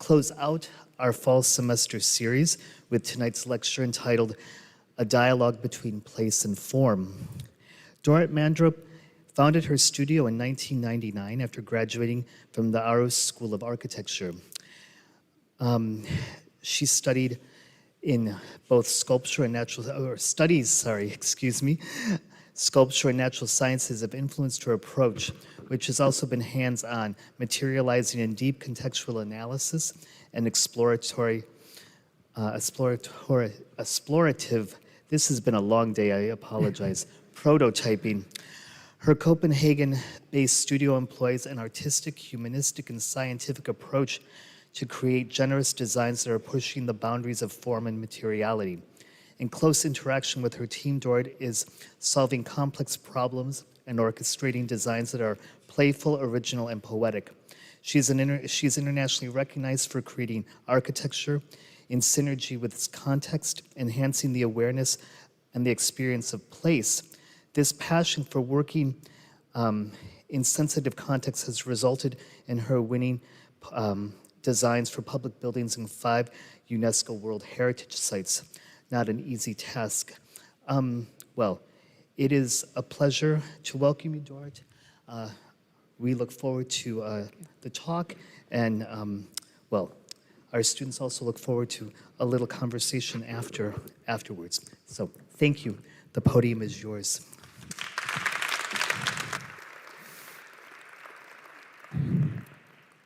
close out our fall semester series with tonight's lecture entitled A Dialogue Between Place and Form. Dorrit Mandrup founded her studio in 1999 after graduating from the Aarhus School of Architecture. She studied in both sculpture and sculpture and natural sciences have influenced her approach, which has also been hands-on, materializing in deep contextual analysis and explorative, this has been a long day, I apologize, prototyping. Her Copenhagen-based studio employs an artistic, humanistic, and scientific approach to create generous designs that are pushing the boundaries of form and materiality. In close interaction with her team, Dorrit is solving complex problems and orchestrating designs that are playful, original, and poetic. She's internationally recognized for creating architecture in synergy with its context, enhancing the awareness and the experience of place. This passion for working in sensitive contexts has resulted in her winning designs for public buildings in 5 UNESCO World Heritage Sites. Not an easy task. Well, it is a pleasure to welcome you, Dorrit. We look forward to the talk, and well, our students also look forward to a little conversation afterwards. So thank you. The podium is yours.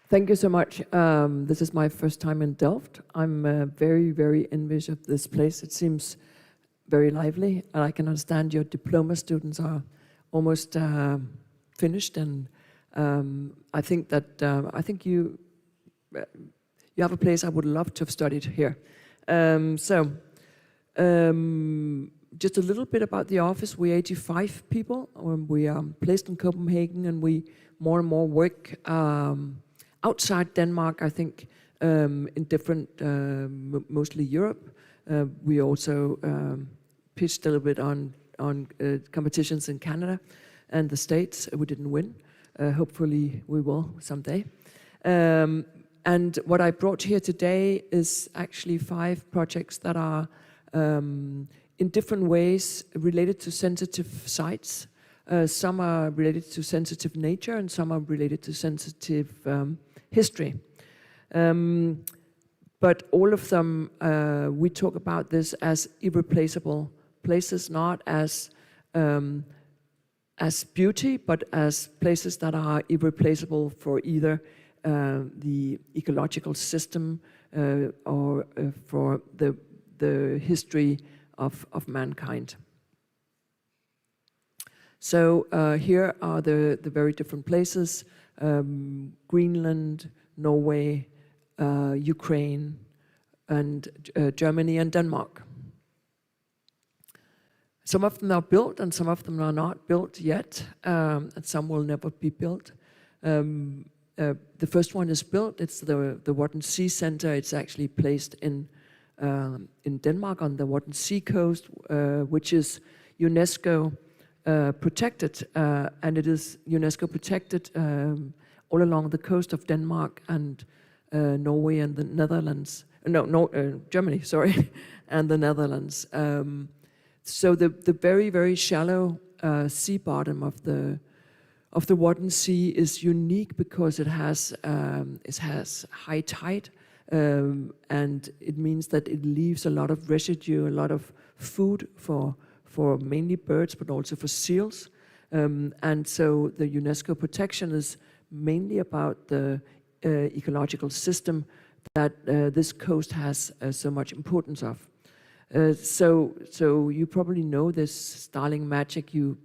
Thank you so much. This is my first time in Delft. I'm very, very envious of this place. It seems very lively, and I can understand your diploma students are almost finished, and I think you have a place I would love to have studied here. Just a little bit about the office. We're 85 people. We are placed in Copenhagen, and we more and more work outside Denmark, I think, in different, mostly Europe. We also pitched a little bit on competitions in Canada and the States. We didn't win. Hopefully we will someday. And what I brought here today is actually 5 projects that are in different ways related to sensitive sites. Some are related to sensitive nature, and some are related to sensitive history. But all of them, we talk about this as irreplaceable places, not as beauty, but as places that are irreplaceable for either the ecological system or for the history of mankind. So here are the very different places: Greenland, Norway, Ukraine, and Germany and Denmark. Some of them are built and some of them are not built yet, and some will never be built. The first one is built. It's the Wadden Sea Center. It's actually placed in Denmark on the Wadden Sea coast, which is UNESCO protected, and it is UNESCO protected all along the coast of Denmark and Norway and the Netherlands. Germany, sorry, and the Netherlands. So the very, very shallow sea bottom of the Wadden Sea is unique because it has high tide, and it means that it leaves a lot of residue, a lot of food for mainly birds, but also for seals. And so the UNESCO protection is mainly about the ecological system that this coast has so much importance of. So you probably know this starling magic. You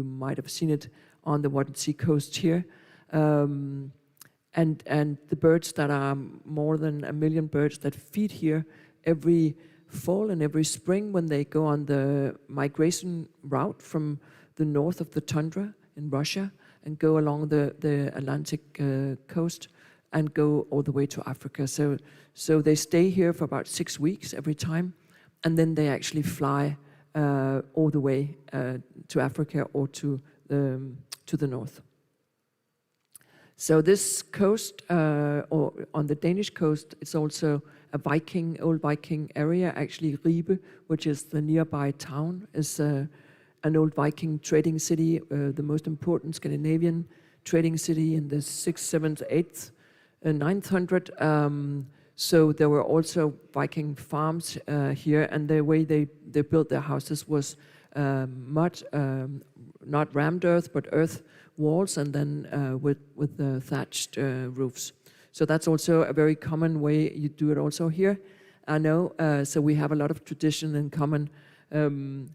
might have seen it on the Wadden Sea coast here. And the birds that are more than 1 million birds that feed here every fall and every spring when they go on the migration route from the north of the tundra in Russia and go along the Atlantic coast and go all the way to Africa. So they stay here for about 6 weeks every time, and then they actually fly all the way to Africa or to the north. So this coast, or on the Danish coast, it's also a old Viking area. Actually, Ribe, which is the nearby town, is an old Viking trading city, the most important Scandinavian trading city in the 6th, 7th, 8th, and 900. So there were also Viking farms here, and the way they built their houses was mud, not rammed earth, but earth walls, and then with thatched roofs. So that's also a very common way you do it also here, I know. So we have a lot of tradition in common.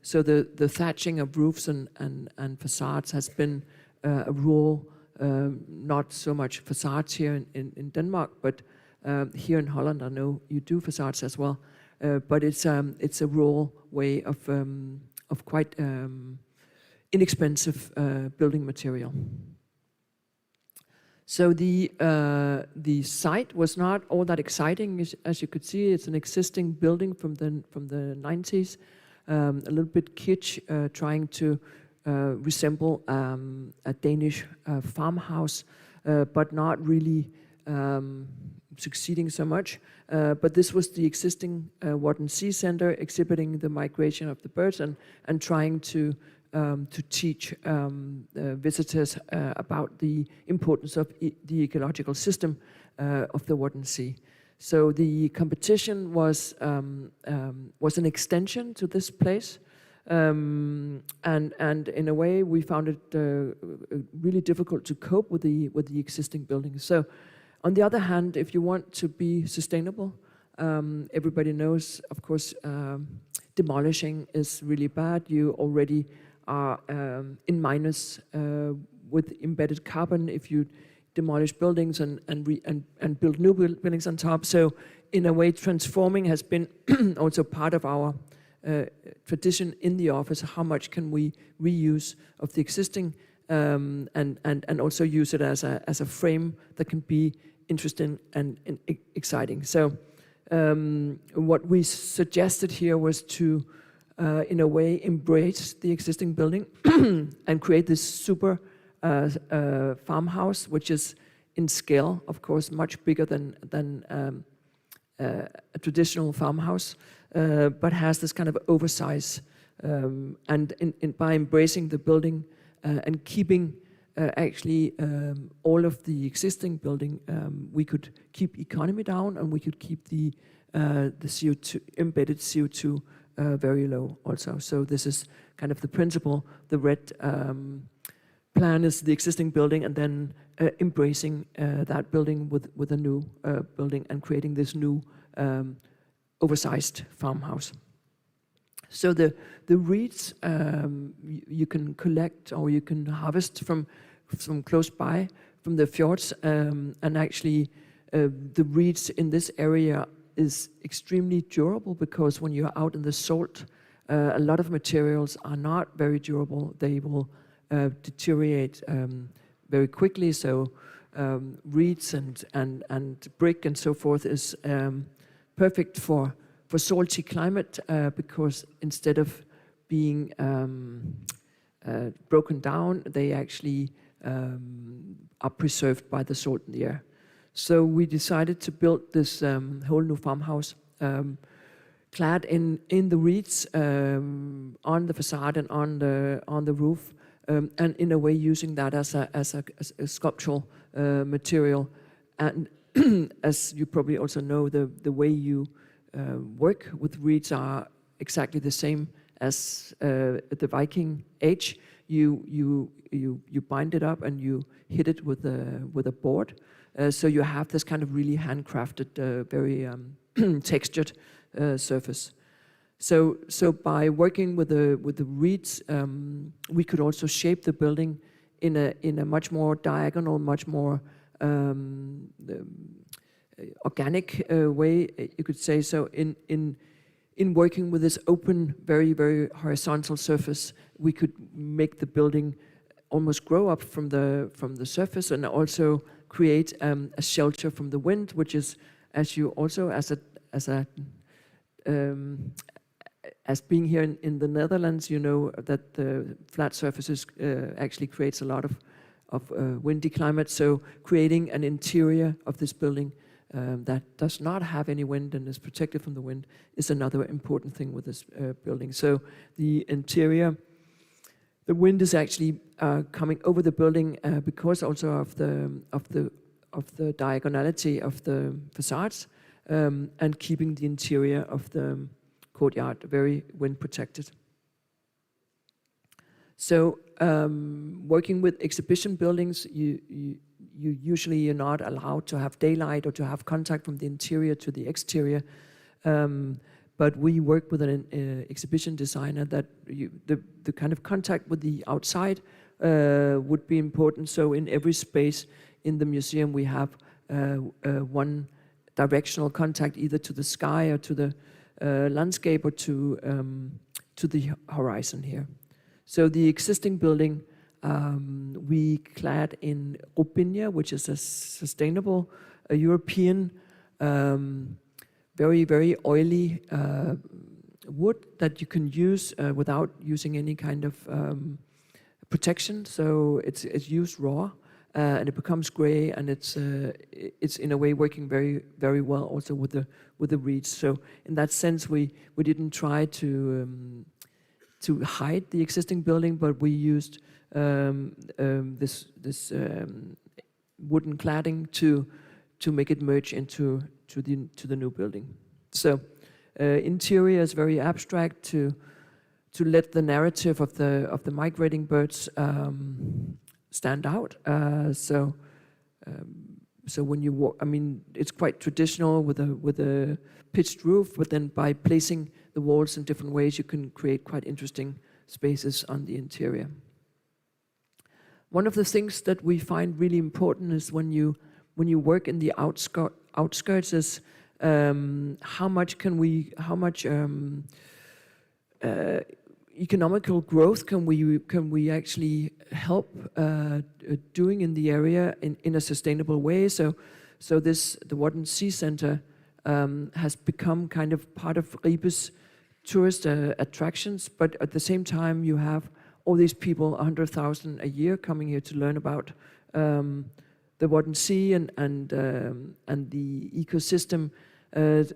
So the thatching of roofs and facades has been a rule, not so much facades here in Denmark, but here in Holland, I know you do facades as well. But it's a raw way of quite inexpensive building material. So the site was not all that exciting, as you could see. It's an existing building from the 90s, a little bit kitsch, trying to resemble a Danish farmhouse, but not really succeeding so much. But this was the existing Wadden Sea Center, exhibiting the migration of the birds and trying to teach visitors about the importance of the ecological system of the Wadden Sea. So the competition was an extension to this place, and in a way we found it really difficult to cope with the existing buildings. So, on the other hand, if you want to be sustainable, everybody knows, of course, demolishing is really bad. You already are in minus with embedded carbon if you demolish buildings and build new buildings on top. So in a way, transforming has been also part of our tradition in the office. How much can we reuse of the existing and also use it as a frame that can be interesting and exciting. So what we suggested here was to in a way embrace the existing building and create this super farmhouse, which is in scale, of course, much bigger than a traditional farmhouse, but has this kind of oversize. And by embracing the building and keeping actually all of the existing building, we could keep economy down, and we could keep the CO2 embedded CO2 very low also. So this is kind of the principle. The red plan is the existing building, and then embracing that building with a new building and creating this new oversized farmhouse. So the reeds you can collect or you can harvest from close by, from the fjords, and actually the reeds in this area is extremely durable, because when you're out in the salt, a lot of materials are not very durable. They will deteriorate very quickly. So reeds and brick and so forth is perfect for salty climate, because instead of being broken down, they actually are preserved by the salt in the air. So we decided to build this whole new farmhouse, clad in the reeds on the facade and on the roof, and in a way using that as a sculptural material. And as you probably also know, the way you work with reeds are exactly the same as the Viking age. You bind it up and you hit it with a board. So you have this kind of really handcrafted, very textured surface. So by working with the reeds, we could also shape the building in a much more diagonal, much more organic way, you could say. So in working with this open, very, very horizontal surface, we could make the building almost grow up from the surface, and also create a shelter from the wind, which is, as you also as being here in the Netherlands, you know that the flat surfaces actually creates a lot windy climate. So creating an interior of this building that does not have any wind and is protected from the wind is another important thing with this building. So the interior, the wind is actually coming over the building because also of the diagonality of the facades and keeping the interior of the courtyard very wind protected. So working with exhibition buildings, you usually are not allowed to have daylight or to have contact from the interior to the exterior. But we work with an exhibition designer that the kind of contact with the outside would be important. So in every space in the museum, we have one directional contact either to the sky or to the landscape or to the horizon here. So the existing building, we clad in Robinia, which is a sustainable European, very, very oily wood that you can use without using any kind of protection. So it's used raw and it becomes gray, and it's in a way working very, very well also with the reeds. So in that sense, we didn't try to hide the existing building, but we used this wooden cladding to make it merge into the new building. So interior is very abstract to let the narrative of the migrating birds stand out. So when you walk, I mean, it's quite traditional with a pitched roof, but then by placing the walls in different ways, you can create quite interesting spaces on the interior. One of the things that we find really important is when you work in the outskirts is how much economical growth can we actually help doing in the area in a sustainable way. So the Wadden Sea Center has become kind of part of Ribe's tourist attractions, but at the same time you have all these people, 100,000 a year, coming here to learn about the Wadden Sea and the ecosystem.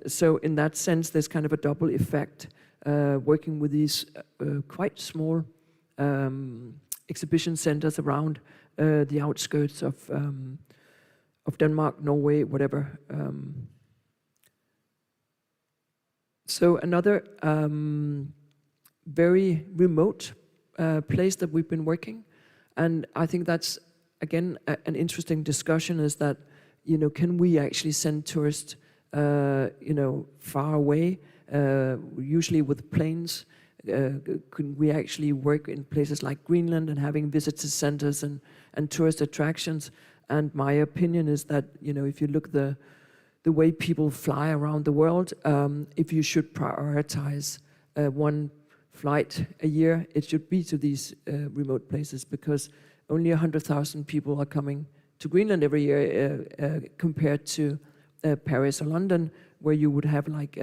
So in that sense, there's kind of a double effect working with these quite small exhibition centers around the outskirts of Denmark, Norway, whatever. So another very remote place that we've been working, and I think that's again an interesting discussion, is that, you know, can we actually send tourists far away, usually with planes? Can we actually work in places like Greenland and having visitor centers and tourist attractions? And my opinion is that, you know, if you look the way people fly around the world, if you should prioritize one flight a year, it should be to these remote places, because only 100,000 people are coming to Greenland every year compared to Paris or London, where you would have like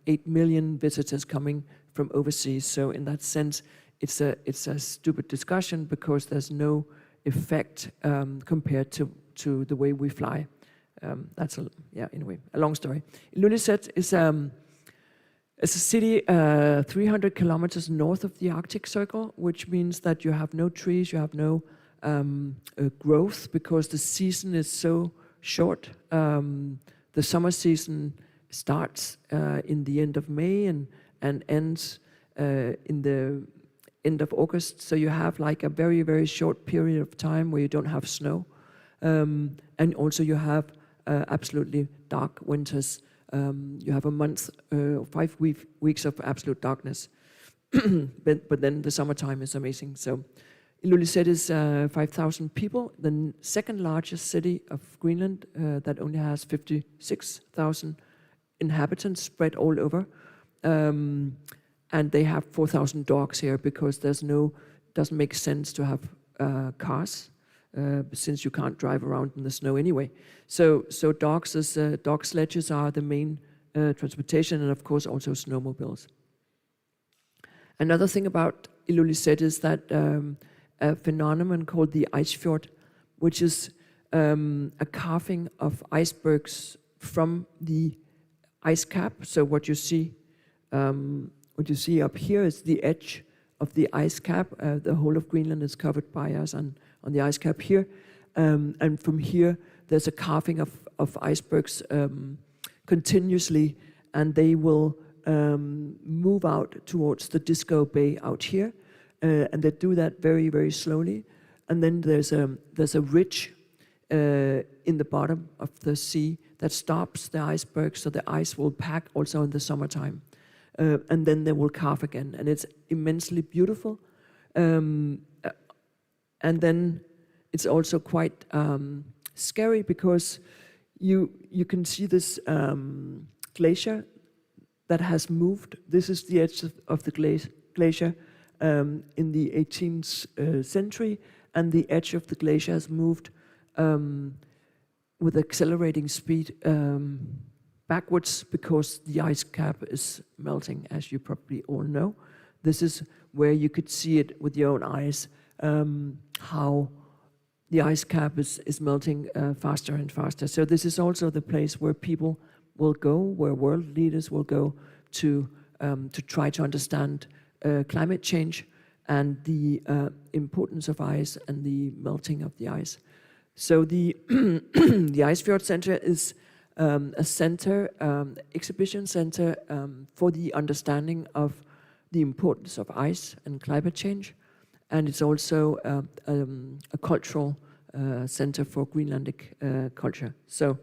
8 million visitors coming from overseas. So in that sense, it's a stupid discussion, because there's no effect compared to the way we fly. That's anyway, a long story. Ilulissat is a city 300 kilometers north of the Arctic Circle, which means that you have no trees, you have no growth, because the season is so short. The summer season starts in the end of May and ends in the end of August. So you have like a very, very short period of time where you don't have snow. And also you have absolutely dark winters. You have a month, 5 weeks of absolute darkness. but then the summertime is amazing. So Ilulissat is 5,000 people, the second largest city of Greenland that only has 56,000 inhabitants spread all over. And they have 4,000 dogs here, because doesn't make sense to have cars, since you can't drive around in the snow anyway. So dog sledges are the main transportation, and of course also snowmobiles. Another thing about Ilulissat is that a phenomenon called the Eisfjord which is a carving of icebergs from the ice cap. So what you see up here is the edge of the ice cap. The whole of Greenland is covered by us on the ice cap here. And from here, there's a carving of icebergs continuously, and they will move out towards the Disco Bay out here. And they do that very, very slowly. And then there's a ridge in the bottom of the sea that stops the iceberg, so the ice will pack also in the summertime. And then they will carve again, and it's immensely beautiful. And then it's also quite scary because you can see this glacier that has moved. This is the edge of the glacier in the 18th century, and the edge of the glacier has moved with accelerating speed backwards because the ice cap is melting, as you probably all know. This is where you could see it with your own eyes, how the ice cap is melting faster and faster. So this is also the place where people will go, where world leaders will go to try to understand climate change and the importance of ice and the melting of the ice. So the the Icefjord Center is a center, exhibition center for the understanding of the importance of ice and climate change, and it's also a cultural center for Greenlandic culture. So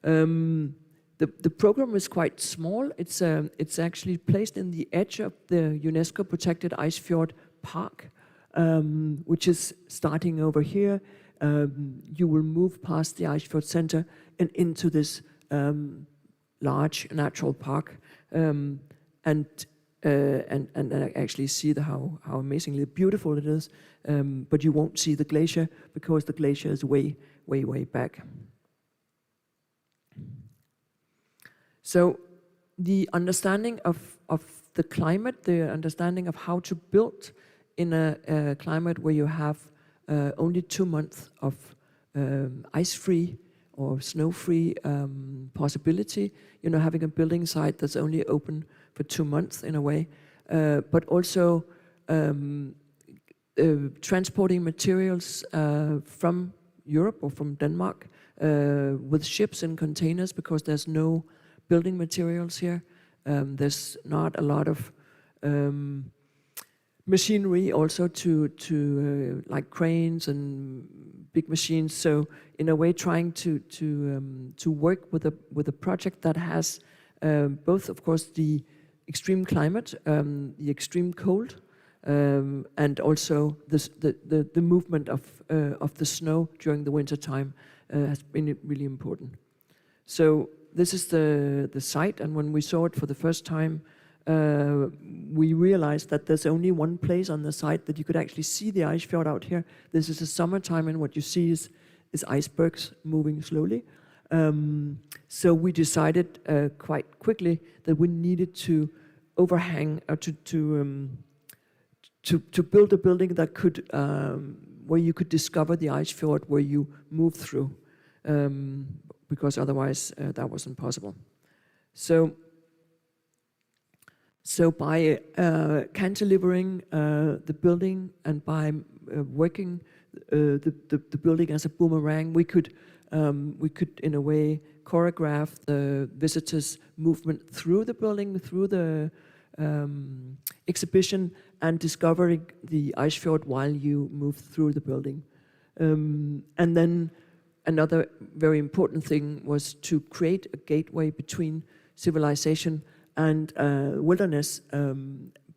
the program is quite small. It's actually placed in the edge of the UNESCO protected Icefjord Park, which is starting over here. You will move past the Icefjord Center and into this large natural park, and actually see how amazingly beautiful it is. But you won't see the glacier because the glacier is way back. So the understanding of the climate, the understanding of how to build in a climate where you have only 2 months of ice-free or snow-free possibility, having a building site that's only open for 2 months in a way, but also transporting materials from Europe or from Denmark with ships and containers, because there's no building materials here. There's not a lot of machinery also to like cranes and big machines. So in a way, trying to work with a project that has both, of course, the extreme climate, the extreme cold, and also the movement of the snow during the winter time has been really important. So this is the site, and when we saw it for the first time, we realized that there's only one place on the site that you could actually see the ice fjord out here. This is the summertime, and what you see is icebergs moving slowly. So we decided quite quickly that we needed to overhang, or to build a building that could, where you could discover the ice fjord where you move through, because otherwise that wasn't possible. So by cantilevering the building and by working the building as a boomerang, we could in a way choreograph the visitors' movement through the building, through the exhibition, and discovering the ice fjord while you move through the building. And then another very important thing was to create a gateway between civilization and wilderness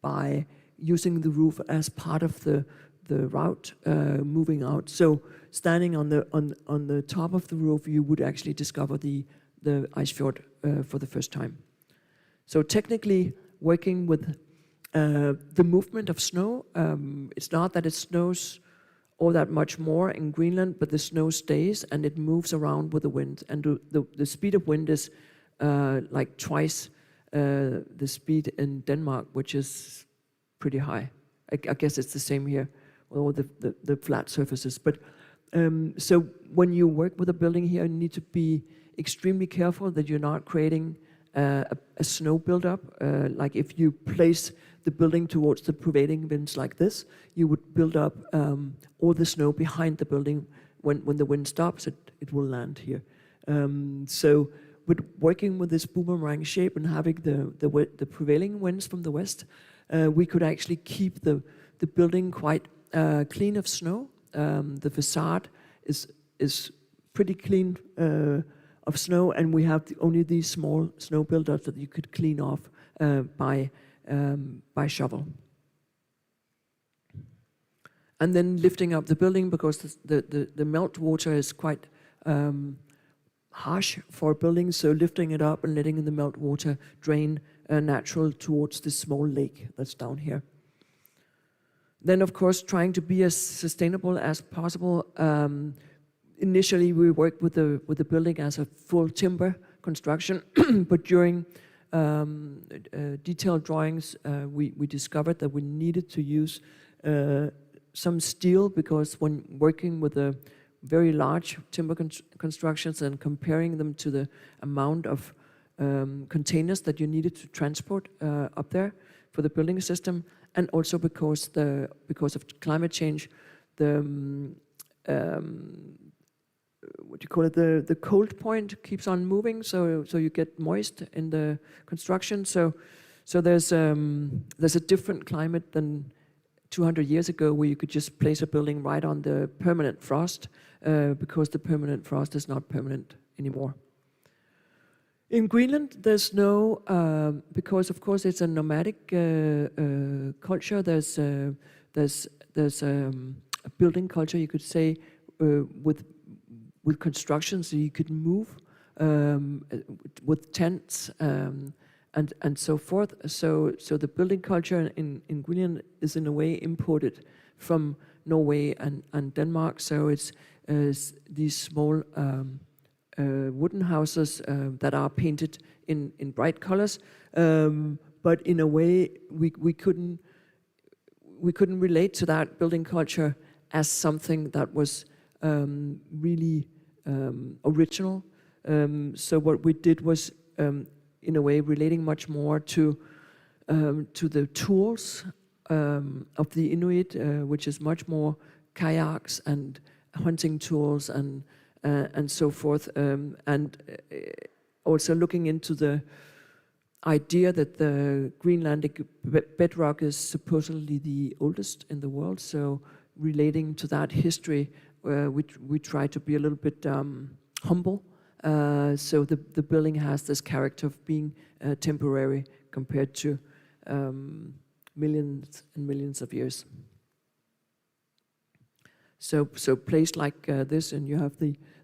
by using the roof as part of the route moving out. So standing on the top of the roof, you would actually discover the ice fjord for the first time. So technically, working with the movement of snow, it's not that it snows all that much more in Greenland, but the snow stays and it moves around with the wind. And the speed of wind is like twice the speed in Denmark, which is pretty high. I guess it's the same here, with all the flat surfaces. But So when you work with a building here, you need to be extremely careful that you're not creating a snow buildup. Like if you place the building towards the prevailing winds like this, you would build up all the snow behind the building. When the wind stops, it will land here. So with working with this boomerang shape and having the prevailing winds from the west, we could actually keep the building quite clean of snow. The facade is pretty clean of snow, and we have only these small snow buildups that you could clean off by shovel. And then lifting up the building, because the melt water is quite harsh for a building, so lifting it up and letting the melt water drain natural towards this small lake that's down here. Then, of course, trying to be as sustainable as possible. Initially, we worked with the building as a full timber construction, but during detailed drawings, we discovered that we needed to use some steel, because when working with the very large timber constructions and comparing them to the amount of containers that you needed to transport up there for the building system, and also because of climate change, the what do you call it? The cold point keeps on moving, so you get moist in the construction. So there's a different climate than 200 years ago, where you could just place a building right on the permanent frost, because the permanent frost is not permanent anymore. In Greenland, there's no, because of course it's a nomadic culture. There's a building culture, you could say, with construction, so you could move with tents and so forth. So the building culture in Greenland is in a way imported from Norway and Denmark. So it's these small wooden houses that are painted in bright colors, but in a way we couldn't relate to that building culture as something that was really original. So what we did was, in a way, relating much more to the tools of the Inuit, which is much more kayaks and hunting tools and so forth, and also looking into the idea that the Greenlandic bedrock is supposedly the oldest in the world. So relating to that history, we try to be a little bit humble. So the building has this character of being temporary compared to millions and millions of years. So placed like this, and you have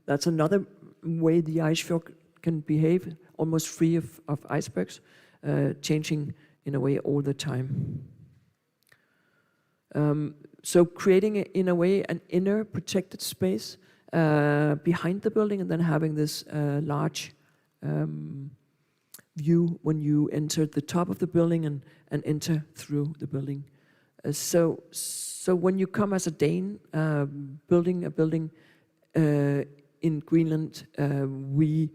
that's another way the ice fjord can behave, almost free of icebergs, changing in a way all the time. So creating, in a way, an inner protected space behind the building, and then having this large view when you enter the top of the building and enter through the building. So when you come as a Dane, building a building in Greenland, we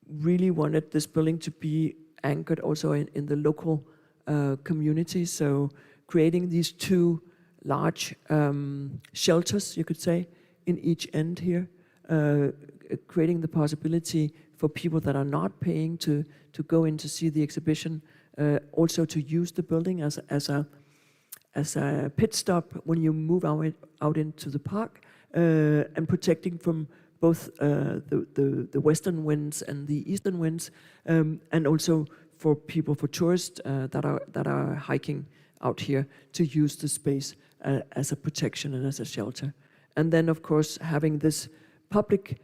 really wanted this building to be anchored also in the local community. So creating these two large shelters, you could say, in each end here, creating the possibility for people that are not paying to go in to see the exhibition, also to use the building as a pit stop when you move out into the park, and protecting from both the western winds and the eastern winds, and also for people, for tourists that are hiking out here, to use the space as a protection and as a shelter. And then, of course, having this public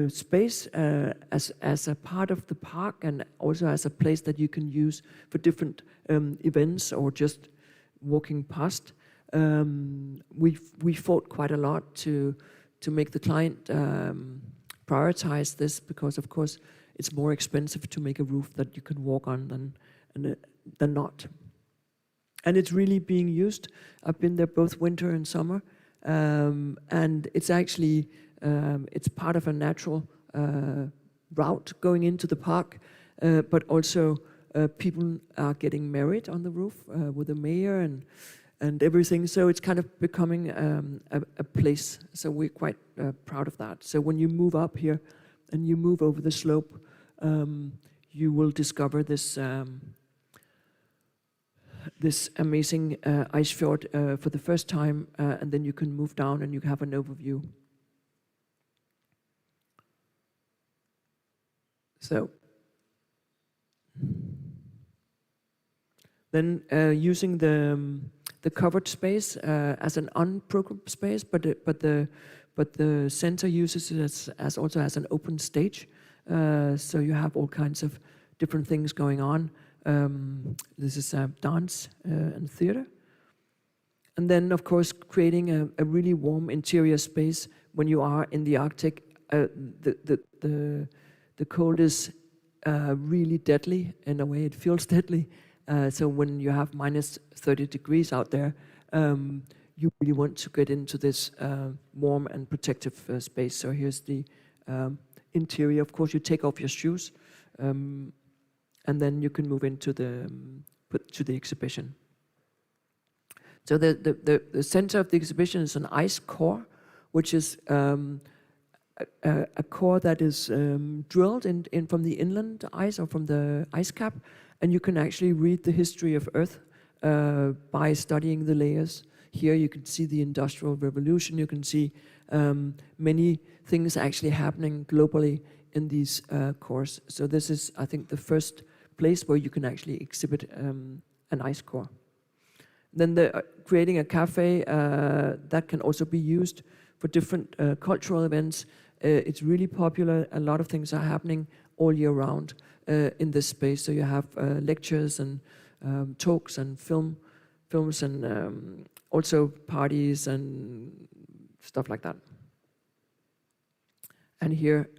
space as a part of the park, and also as a place that you can use for different events or just walking past. We fought quite a lot to make the client prioritize this, because of course it's more expensive to make a roof that you can walk on than not. And it's really being used. I've been there both winter and summer, and it's actually it's part of a natural route going into the park, but also people are getting married on the roof with the mayor and everything. So it's kind of becoming a place. So we're quite proud of that. So when you move up here and you move over the slope, you will discover this this amazing ice fjord for the first time, and then you can move down and you have an overview. So then using the covered space as an unprogrammed space, but the center uses it as also as an open stage. So you have all kinds of different things going on. This is dance and theater. And then, of course, creating a really warm interior space when you are in the Arctic. The cold is really deadly. In a way, it feels deadly. So when you have minus 30 degrees out there, you really want to get into this warm and protective space. So here's the interior. Of course, you take off your shoes, and then you can move into the exhibition. So the center of the exhibition is an ice core, which is a core that is drilled in from the inland ice or from the ice cap, and you can actually read the history of Earth by studying the layers. Here you can see the Industrial Revolution. You can see many things actually happening globally in these cores. So this is, I think, the first place where you can actually exhibit an ice core. Then creating a cafe that can also be used for different cultural events. It's really popular. A lot of things are happening all year round in this space. So you have lectures and talks and films and also parties and stuff like that. And here,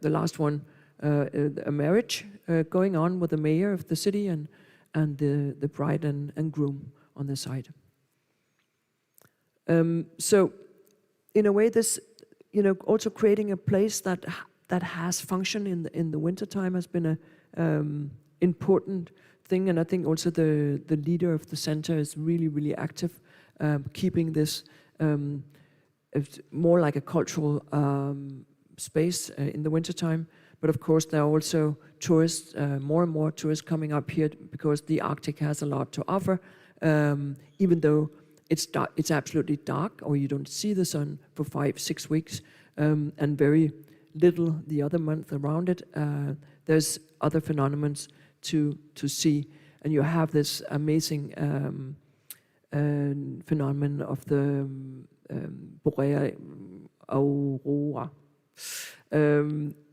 the last one, a marriage going on with the mayor of the city and the bride and groom on the side. So, in a way, this, also creating a place that has function in the wintertime has been a important thing, and I think also the leader of the center is really, really active, keeping this more like a cultural space in the wintertime. But of course, there are also tourists, more and more tourists coming up here because the Arctic has a lot to offer. Even though it's absolutely dark, or you don't see the sun for 5-6 weeks, and very little the other month around it, there's other phenomena to see, and you have this amazing phenomenon of the Boreal Aurora.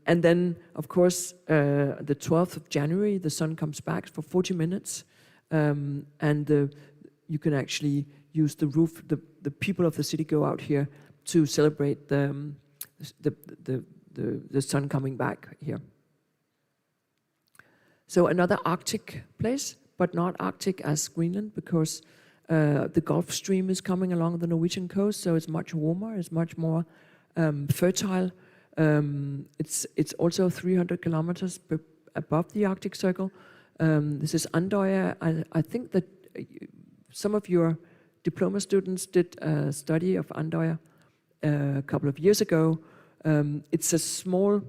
And then, of course, the 12th of January, the sun comes back for 40 minutes, and you can actually use the roof. The people of the city go out here to celebrate the sun coming back here. So another Arctic place, but not Arctic as Greenland, because the Gulf Stream is coming along the Norwegian coast, so it's much warmer, it's much more fertile. It's also 300 kilometers above the Arctic Circle. This is Andøya. I think that some of your diploma students did a study of Andøya a couple of years ago. It's a small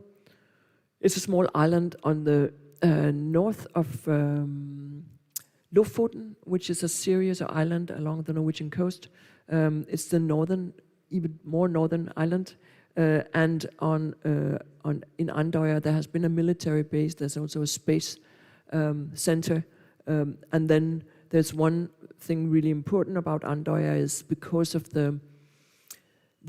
island on the north of Lofoten, which is a series of islands along the Norwegian coast. It's the even more northern island. And in Andøya, there has been a military base. There's also a space center. And then there's one thing really important about Andøya is because of the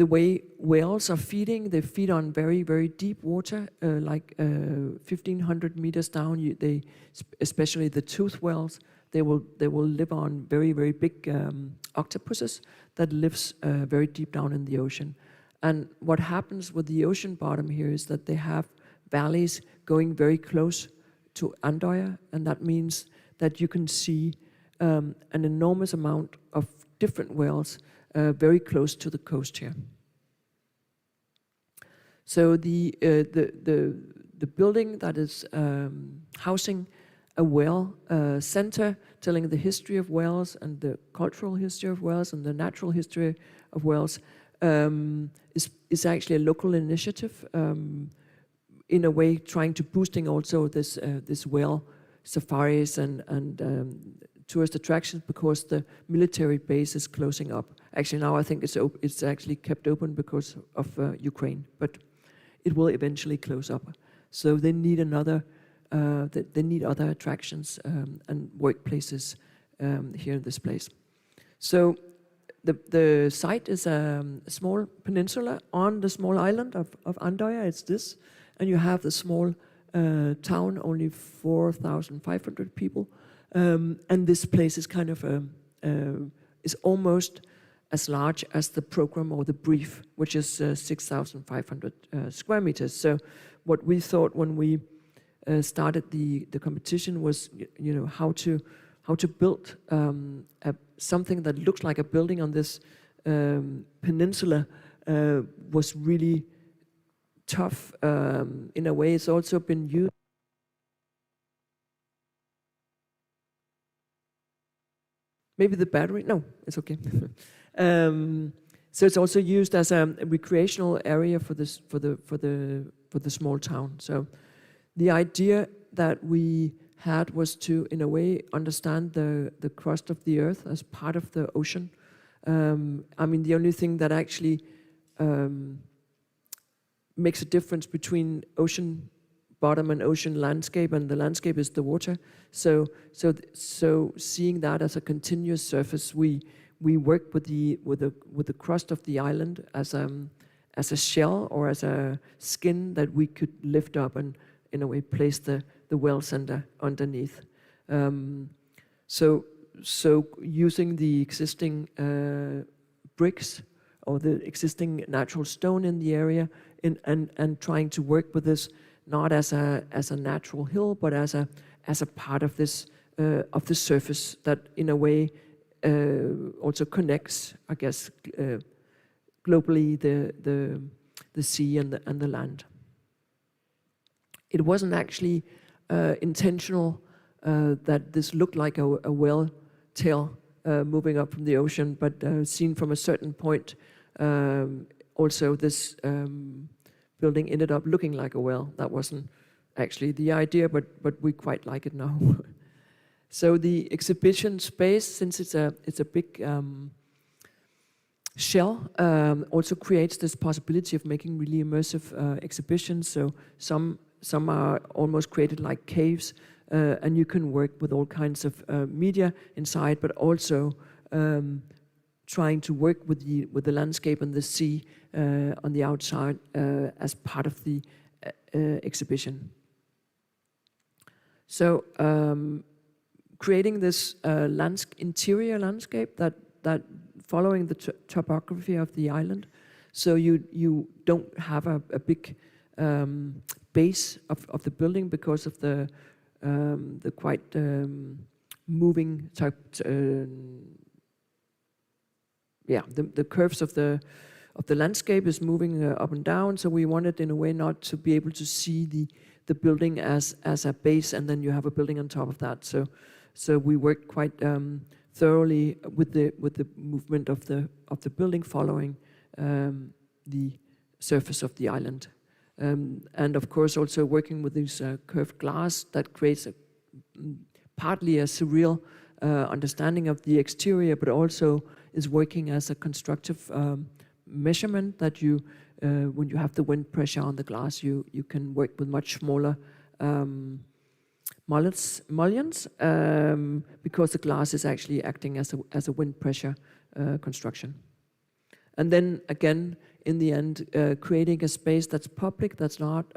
way whales are feeding. They feed on very, very deep water, like 1,500 meters down. Especially the toothed whales, they will live on very, very big octopuses that lives very deep down in the ocean. And what happens with the ocean bottom here is that they have valleys going very close to Andøya, and that means that you can see an enormous amount of different whales very close to the coast here. So the building that is housing a whale center, telling the history of whales and the cultural history of whales and the natural history of whales, is actually a local initiative, in a way trying to boosting also this whale safaris and tourist attractions, because the military base is closing up. Actually now I think it's actually kept open because of Ukraine, but it will eventually close up. So they need they need other attractions and workplaces here in this place. So the site is a small peninsula on the small island of Andøya. It's this, and you have the small town, only 4,500 people, and this place is kind of is almost as large as the program or the brief, which is 6,500 square meters. So what we thought when we started the competition was, how to build something that looks like a building on this peninsula was really tough. In a way, it's also been used. Maybe the battery? No, it's okay. So it's also used as a recreational area for the small town. So the idea that we had was to, in a way, understand the crust of the earth as part of the ocean. I mean, the only thing that actually makes a difference between ocean bottom and ocean landscape, and the landscape is the water. So seeing that as a continuous surface, we work with the crust of the island as a shell or as a skin that we could lift up and, in a way, place the whale center underneath. So using the existing bricks or the existing natural stone in the area, and trying to work with this not as a natural hill, but as a part of this of the surface that, in a way, also connects, I guess, globally the sea and the land. It wasn't actually intentional that this looked like a whale tail moving up from the ocean, but seen from a certain point, also this building ended up looking like a whale. That wasn't actually the idea, but we quite like it now. So the exhibition space, since it's a big shell, also creates this possibility of making really immersive exhibitions. So some are almost created like caves, and you can work with all kinds of media inside, but also trying to work with the landscape and the sea on the outside as part of the exhibition. So creating this interior landscape that following the topography of the island, so you don't have a big base of the building because of the quite moving type. The curves of the landscape is moving up and down. So we wanted, in a way, not to be able to see the building as a base, and then you have a building on top of that. So we worked quite thoroughly with the movement of the building following the surface of the island, and of course also working with this curved glass that creates partly a surreal understanding of the exterior, but also is working as a constructive measurement that you, when you have the wind pressure on the glass, you can work with much smaller mullions, because the glass is actually acting as a wind pressure construction. And then again, in the end, creating a space that's public, that's not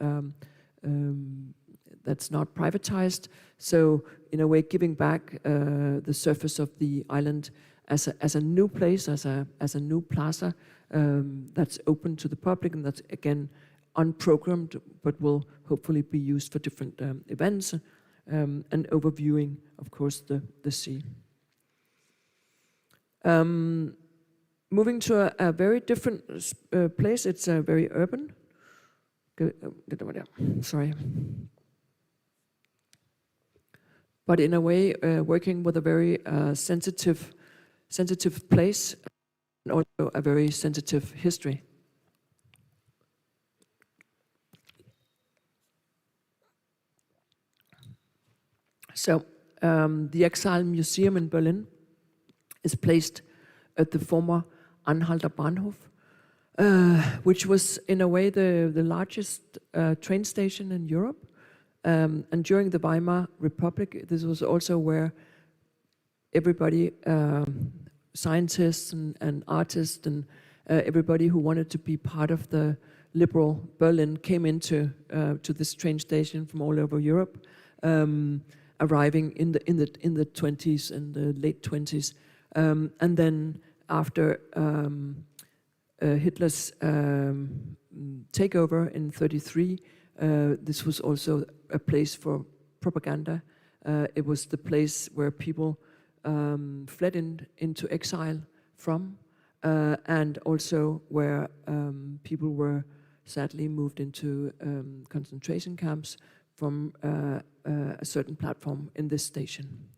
privatized. So in a way, giving back the surface of the island as a new place, as a new plaza that's open to the public, and that's again unprogrammed, but will hopefully be used for different events, and overviewing, of course, the sea. moving to a very different place. It's very urban. Sorry. But in a way, working with a very sensitive place and also a very sensitive history. So the Exile Museum in Berlin is placed at the former Anhalter Bahnhof, which was in a way the largest train station in Europe. And during the Weimar Republic, this was also where everybody, scientists and artists and everybody who wanted to be part of the liberal Berlin came into to this train station from all over Europe, arriving in the 20s and the late 20s, and then after Hitler's takeover in 1933, this was also a place for propaganda. It was the place where people fled into exile from, and also where people were sadly moved into concentration camps from a certain platform in this station.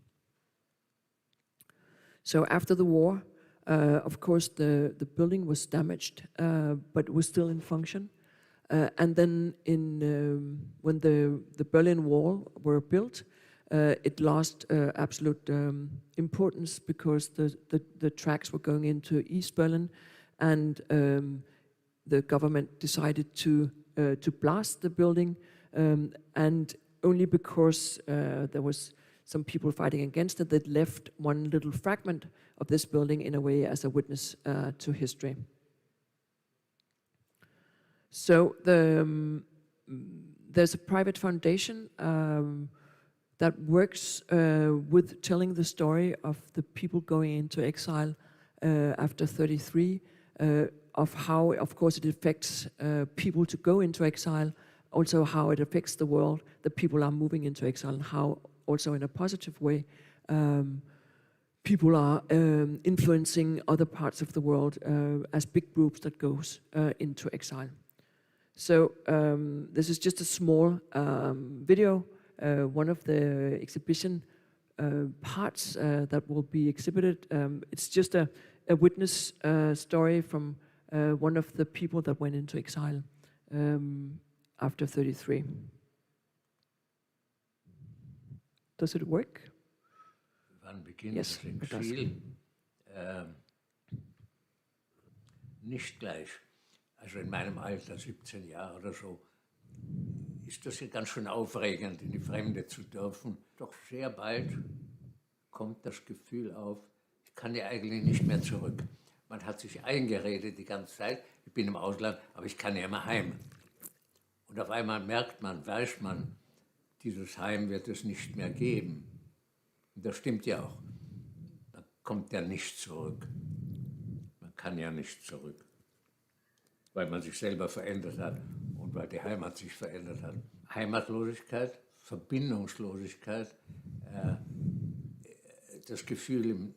So after the war, of course, the building was damaged, but was still in function. And then when the Berlin Wall were built, it lost absolute importance because the tracks were going into East Berlin, and the government decided to blast the building, and only because there was some people fighting against it, that left one little fragment of this building in a way as a witness to history. So there's a private foundation that works with telling the story of the people going into exile after 1933, of how, of course, it affects people to go into exile, also how it affects the world that people are moving into exile, and how also in a positive way people are influencing other parts of the world as big groups that goes into exile. So this is just a small video, one of the exhibition parts that will be exhibited. It's just a witness story from one of the people that went into exile after 1933. Does it work? Wann beginnt Yes, das it does. Exil? Nicht gleich. Also in meinem Alter, 17 Jahre oder so, ist das ja ganz schön aufregend, in die Fremde zu dürfen. Doch sehr bald kommt das Gefühl auf, ich kann ja eigentlich nicht mehr zurück. Man hat sich eingeredet die ganze Zeit, ich bin im Ausland, aber ich kann ja immer heim. Und auf einmal merkt man, weiß man, dieses Heim wird es nicht mehr geben. Und das stimmt ja auch. Man kommt ja nicht zurück. Man kann ja nicht zurück. Weil man sich selber verändert hat und weil die Heimat sich verändert hat. Heimatlosigkeit, Verbindungslosigkeit, das Gefühl, im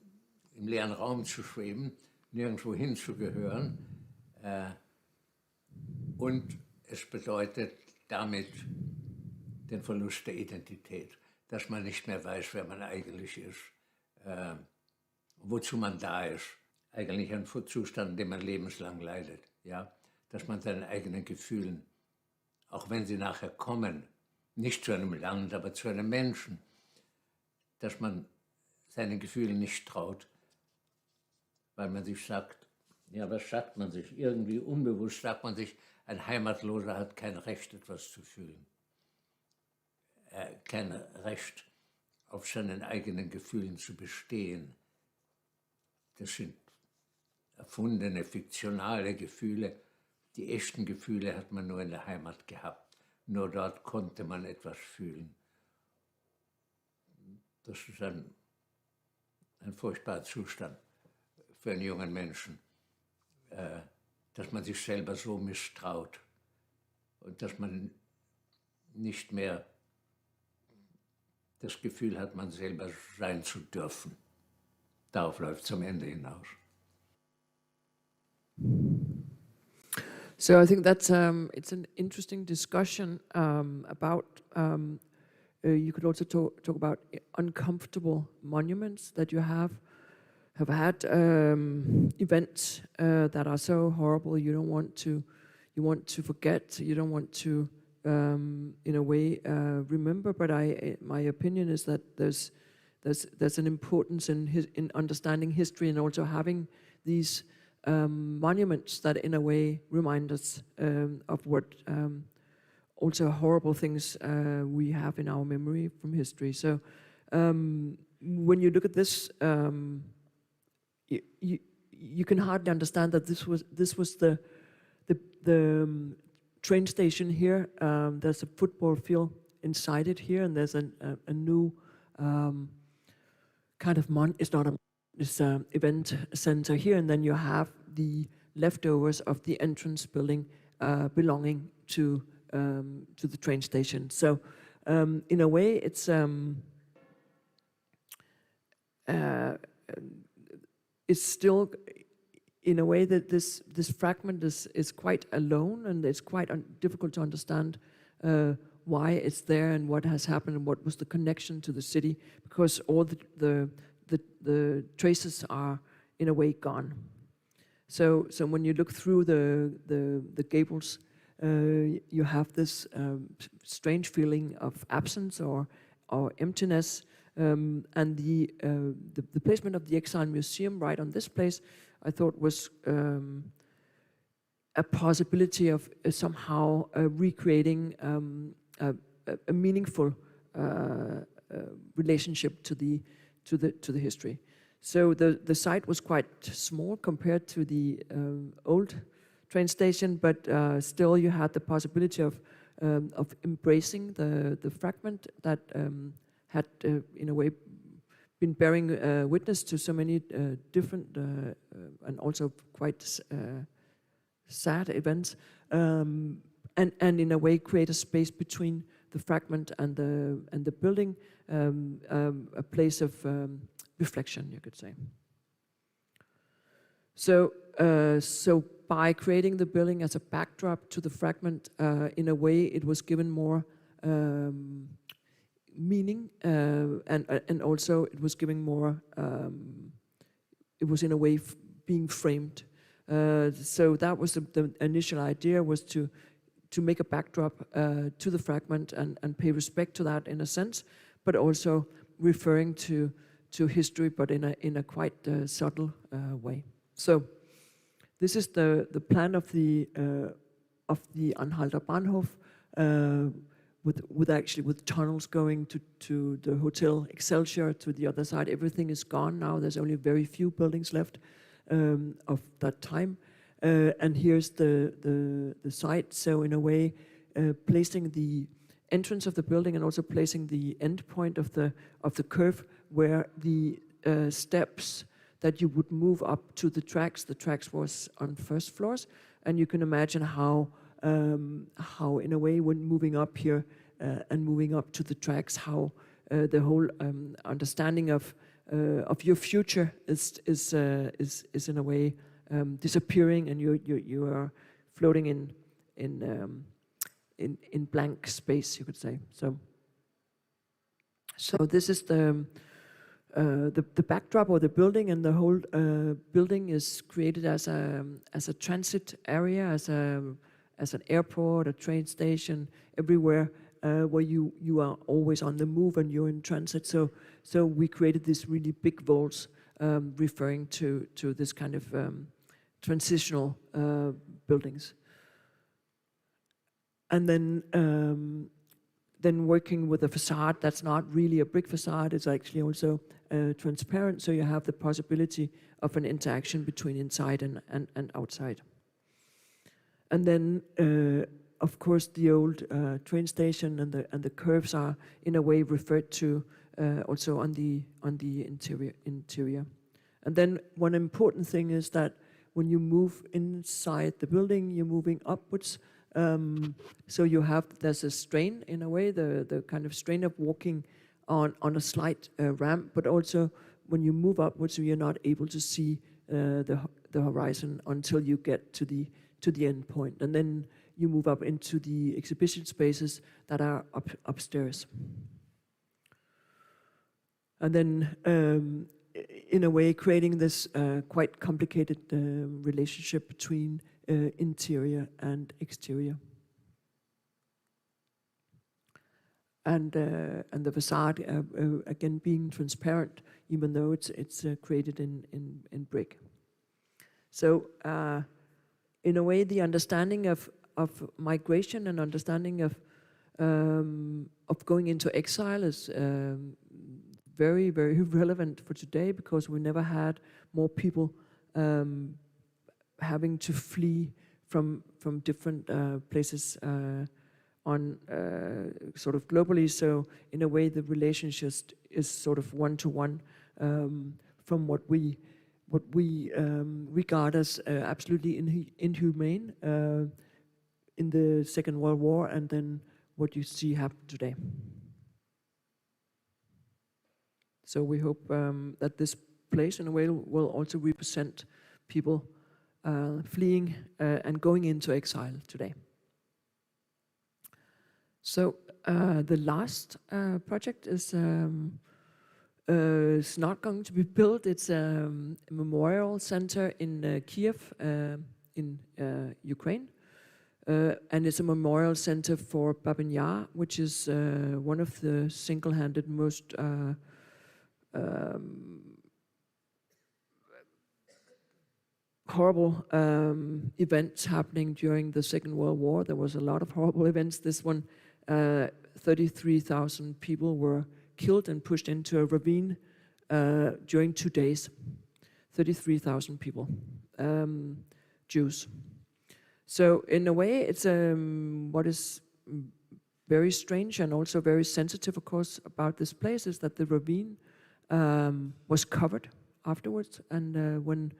leeren Raum zu schweben, nirgendwo hinzugehören. Und es bedeutet damit den Verlust der Identität, dass man nicht mehr weiß, wer man eigentlich ist, wozu man da ist. Eigentlich ein Zustand, in dem man lebenslang leidet. Ja? Dass man seinen eigenen Gefühlen, auch wenn sie nachher kommen, nicht zu einem Land, aber zu einem Menschen, dass man seinen Gefühlen nicht traut, weil man sich sagt, ja, was sagt man sich? Irgendwie unbewusst sagt man sich, ein Heimatloser hat kein Recht, etwas zu fühlen. Kein Recht, auf seinen eigenen Gefühlen zu bestehen. Das sind erfundene, fiktionale Gefühle. Die echten Gefühle hat man nur in der Heimat gehabt. Nur dort konnte man etwas fühlen. Das ist ein furchtbarer Zustand für einen jungen Menschen, dass man sich selber so misstraut und dass man nicht mehr das Gefühl hat, man selber sein zu dürfen. Darauf läuft es am Ende hinaus. So I think that's it's an interesting discussion about. You could also talk about uncomfortable monuments that you have had events that are so horrible you don't want to. You want to forget. You don't want to, in a way, remember. But my opinion is that there's an importance in understanding history and also having these monuments that, in a way, remind us of what also horrible things we have in our memory from history. So when you look at this, you can hardly understand that this was the train station here. There's a football field inside it here, and there's a new kind of it's not a this event center here, and then you have the leftovers of the entrance building belonging to the train station. So in a way, it's still, in a way, that this fragment is quite alone, and it's quite difficult to understand why it's there and what has happened and what was the connection to the city, because all the traces are, in a way, gone. So when you look through the gables, you have this strange feeling of absence or emptiness, and the placement of the Exile Museum right on this place, I thought, was a possibility of somehow recreating a meaningful relationship to the history. So the site was quite small compared to the old train station, but still you had the possibility of embracing the fragment that had, in a way, been bearing witness to so many different and also quite sad events, and in a way create a space between the fragment and the building, a place of reflection, you could say. So by creating the building as a backdrop to the fragment, in a way it was given more meaning, and also it was giving more, it was in a way being framed. So that was the initial idea, was to make a backdrop to the fragment and pay respect to that in a sense, but also referring to history, but in a quite subtle way. So this is the plan of the Anhalter Bahnhof, with tunnels going to the Hotel Excelsior to the other side. Everything is gone now. There's only very few buildings left of that time. And here's the site. So in a way, placing the entrance of the building and also placing the end point of the curve where the steps that you would move up to the tracks. The tracks was on first floors, and you can imagine how in a way, when moving up here and moving up to the tracks, how the whole understanding of your future is in a way disappearing, and you are floating in blank space, you could say. So this is the backdrop of the building, and the whole building is created as a transit area, as an airport, a train station, everywhere where you are always on the move and you're in transit. So we created these really big vaults, referring to this kind of transitional buildings. And then working with a facade that's not really a brick facade, it's actually also transparent, so you have the possibility of an interaction between inside and outside. And then, of course, the old train station and the curves are, in a way, referred to also on the interior. And then one important thing is that when you move inside the building, you're moving upwards. So there's a strain, in a way, the kind of strain of walking on a slight ramp, but also when you move upwards, you're not able to see the horizon until you get to to the end point. And then you move up into the exhibition spaces that are upstairs. And then, in a way, creating this quite complicated relationship between interior and exterior. And the facade, again, being transparent, even though it's created in brick. So, in a way, the understanding of migration and understanding of going into exile is very, very relevant for today, because we never had more people having to flee from different places on sort of globally. So in a way, the relationship is sort of one-to-one from what we regard as absolutely inhumane in the Second World War, and then what you see happen today. So we hope that this place, in a way, will also represent people fleeing and going into exile today. So the last project is not going to be built. It's a memorial center in Kiev, in Ukraine. And it's a memorial center for Babyn Yar, which is one of the single-handed most horrible events happening during the Second World War. There was a lot of horrible events. This one, 33,000 people were killed and pushed into a ravine during 2 days. 33,000 people, Jews. So in a way, it's what is very strange and also very sensitive, of course, about this place is that the ravine was covered afterwards. And when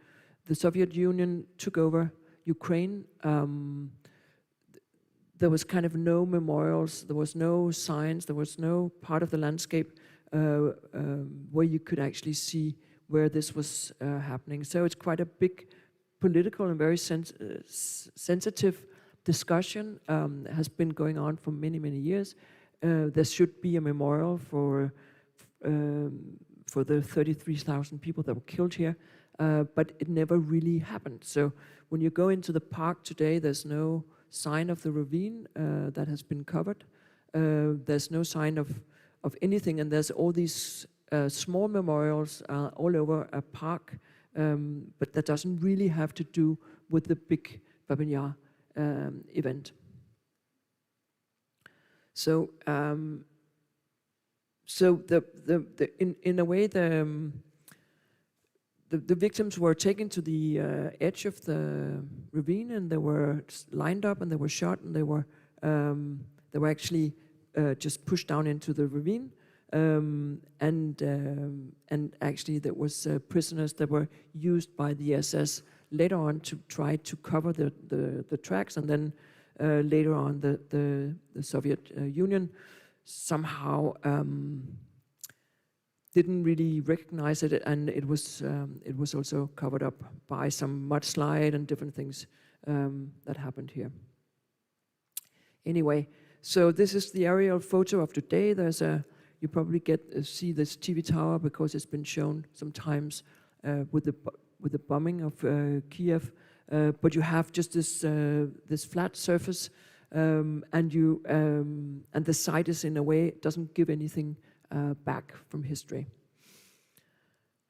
the Soviet Union took over Ukraine, there was kind of no memorials, there was no signs, there was no part of the landscape where you could actually see where this was happening. So it's quite a big political and very sensitive discussion has been going on for many, many years. There should be a memorial for the 33,000 people that were killed here, but it never really happened. So when you go into the park today, there's no sign of the ravine that has been covered. There's no sign of anything, and there's all these small memorials all over a park, but that doesn't really have to do with the big Babyn Yar event. So, in a way, the victims were taken to the edge of the ravine, and they were lined up, and they were shot, and they were actually just pushed down into the ravine. And actually there was prisoners that were used by the SS later on to try to cover the tracks, and then later on the Soviet Union somehow didn't really recognize it, and it was also covered up by some mudslide and different things that happened here. Anyway, so this is the aerial photo of today. There's you probably see this TV tower because it's been shown sometimes with the bombing of Kiev, but you have just this flat surface, and the site is in a way doesn't give anything back from history.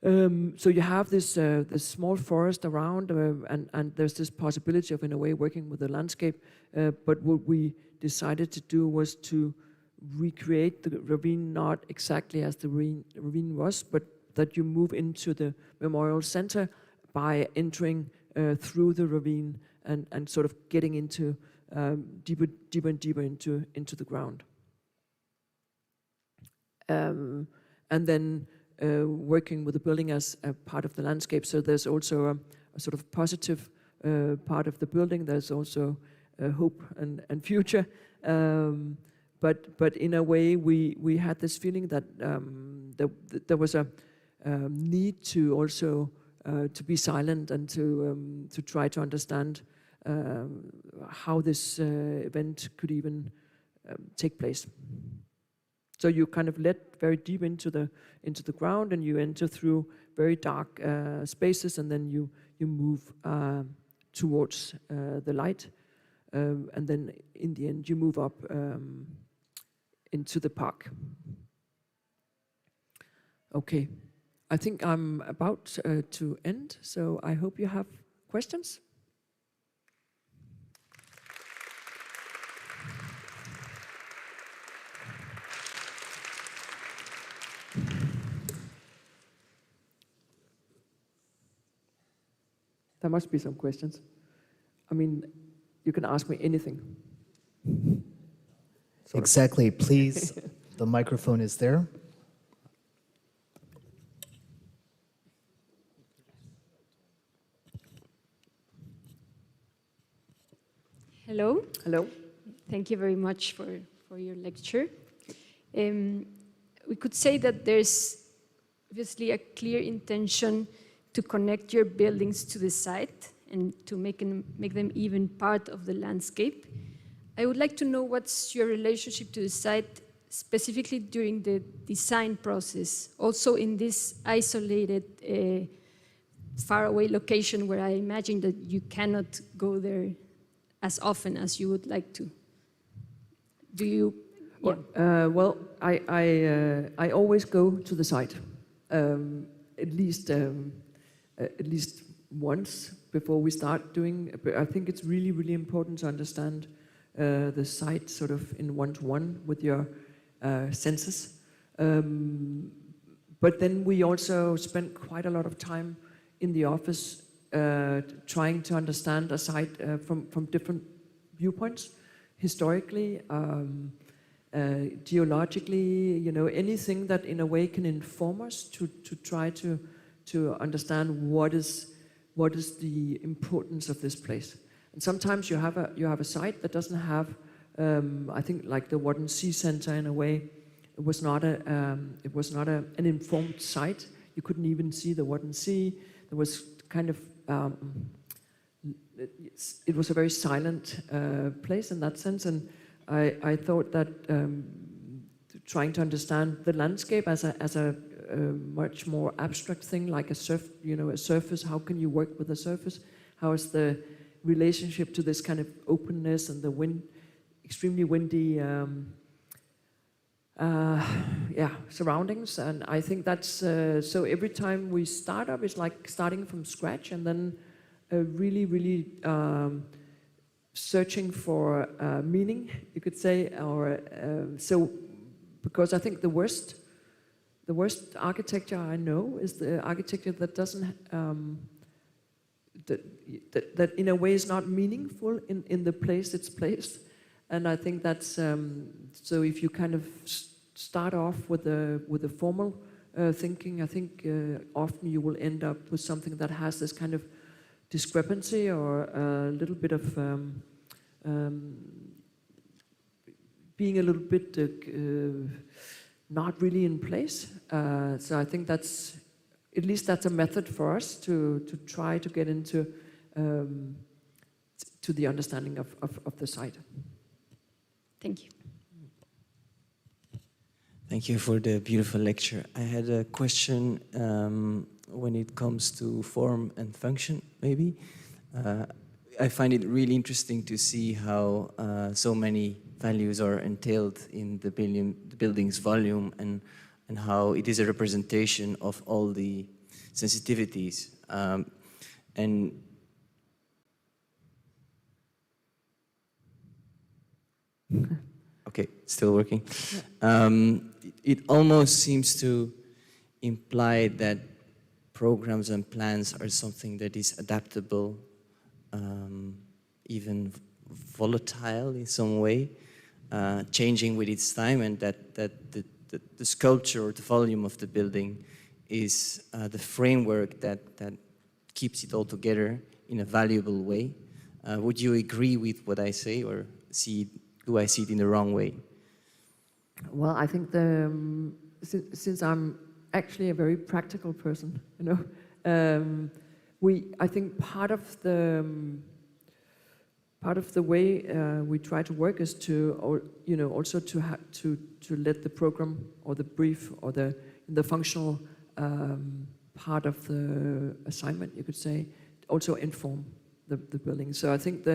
So you have this small forest around, and there's this possibility of, in a way, working with the landscape. But what we decided to do was to recreate the ravine not exactly as the ravine was, but that you move into the memorial center by entering through the ravine and sort of getting into deeper and deeper into the ground. And then working with the building as a part of the landscape. So there's also a sort of positive part of the building. There's also hope and future. But in a way, we had this feeling that there was a need to also to be silent and to try to understand how this event could even take place. So you kind of let very deep into the ground, and you enter through very dark spaces, and then you move towards the light, and then in the end you move up into the park. Okay, I think I'm about to end, so I hope you have questions. There must be some questions. I mean, you can ask me anything. Exactly. Please, the microphone is there. Hello. Hello? Thank you very much for your lecture. We could say that there's obviously a clear intention to connect your buildings to the site and to make them even part of the landscape. I would like to know what's your relationship to the site, specifically during the design process, also in this isolated, faraway location where I imagine that you cannot go there as often as you would like to. Do you? Yeah. Well, I always go to the site, at least once before we start doing. I think it's really, really important to understand the site sort of in one-to-one with your senses. But then we also spend quite a lot of time in the office trying to understand a site from different viewpoints, historically, geologically, you know, anything that in a way can inform us to try to understand what is the importance of this place. And sometimes you have a site that doesn't have, I think, like the Wadden Sea Center in a way, it was not an informed site. You couldn't even see the Wadden Sea. There was kind of it was a very silent place in that sense, and I thought that trying to understand the landscape as a much more abstract thing, like a surface. How can you work with a surface? How is the relationship to this kind of openness and the extremely windy surroundings? And I think that's so. Every time we start up, it's like starting from scratch, and then really searching for meaning, you could say, or so. Because I think the worst architecture I know is the architecture that doesn't that in a way is not meaningful in the place it's placed. And I think that's so. If you kind of start off with a formal thinking, I think often you will end up with something that has this kind of discrepancy or a little bit of being a little bit not really in place. So I think that's at least that's a method for us to try to get into to the understanding of the site. Thank you. Thank you for the beautiful lecture. I had a question when it comes to form and function, maybe. I find it really interesting to see how so many values are entailed in the building's volume, and how it is a representation of all the sensitivities. Okay, still working. It almost seems to imply that programs and plans are something that is adaptable, even volatile in some way, changing with its time, and that the sculpture or the volume of the building is the framework that keeps it all together in a valuable way. Would you agree with what I say, or do I see it in the wrong way? Well, I think since I'm actually a very practical person, you know, I think part of the part of the way we try to work is to, also to let the program or the brief or the functional part of the assignment, you could say, also inform the building. So I think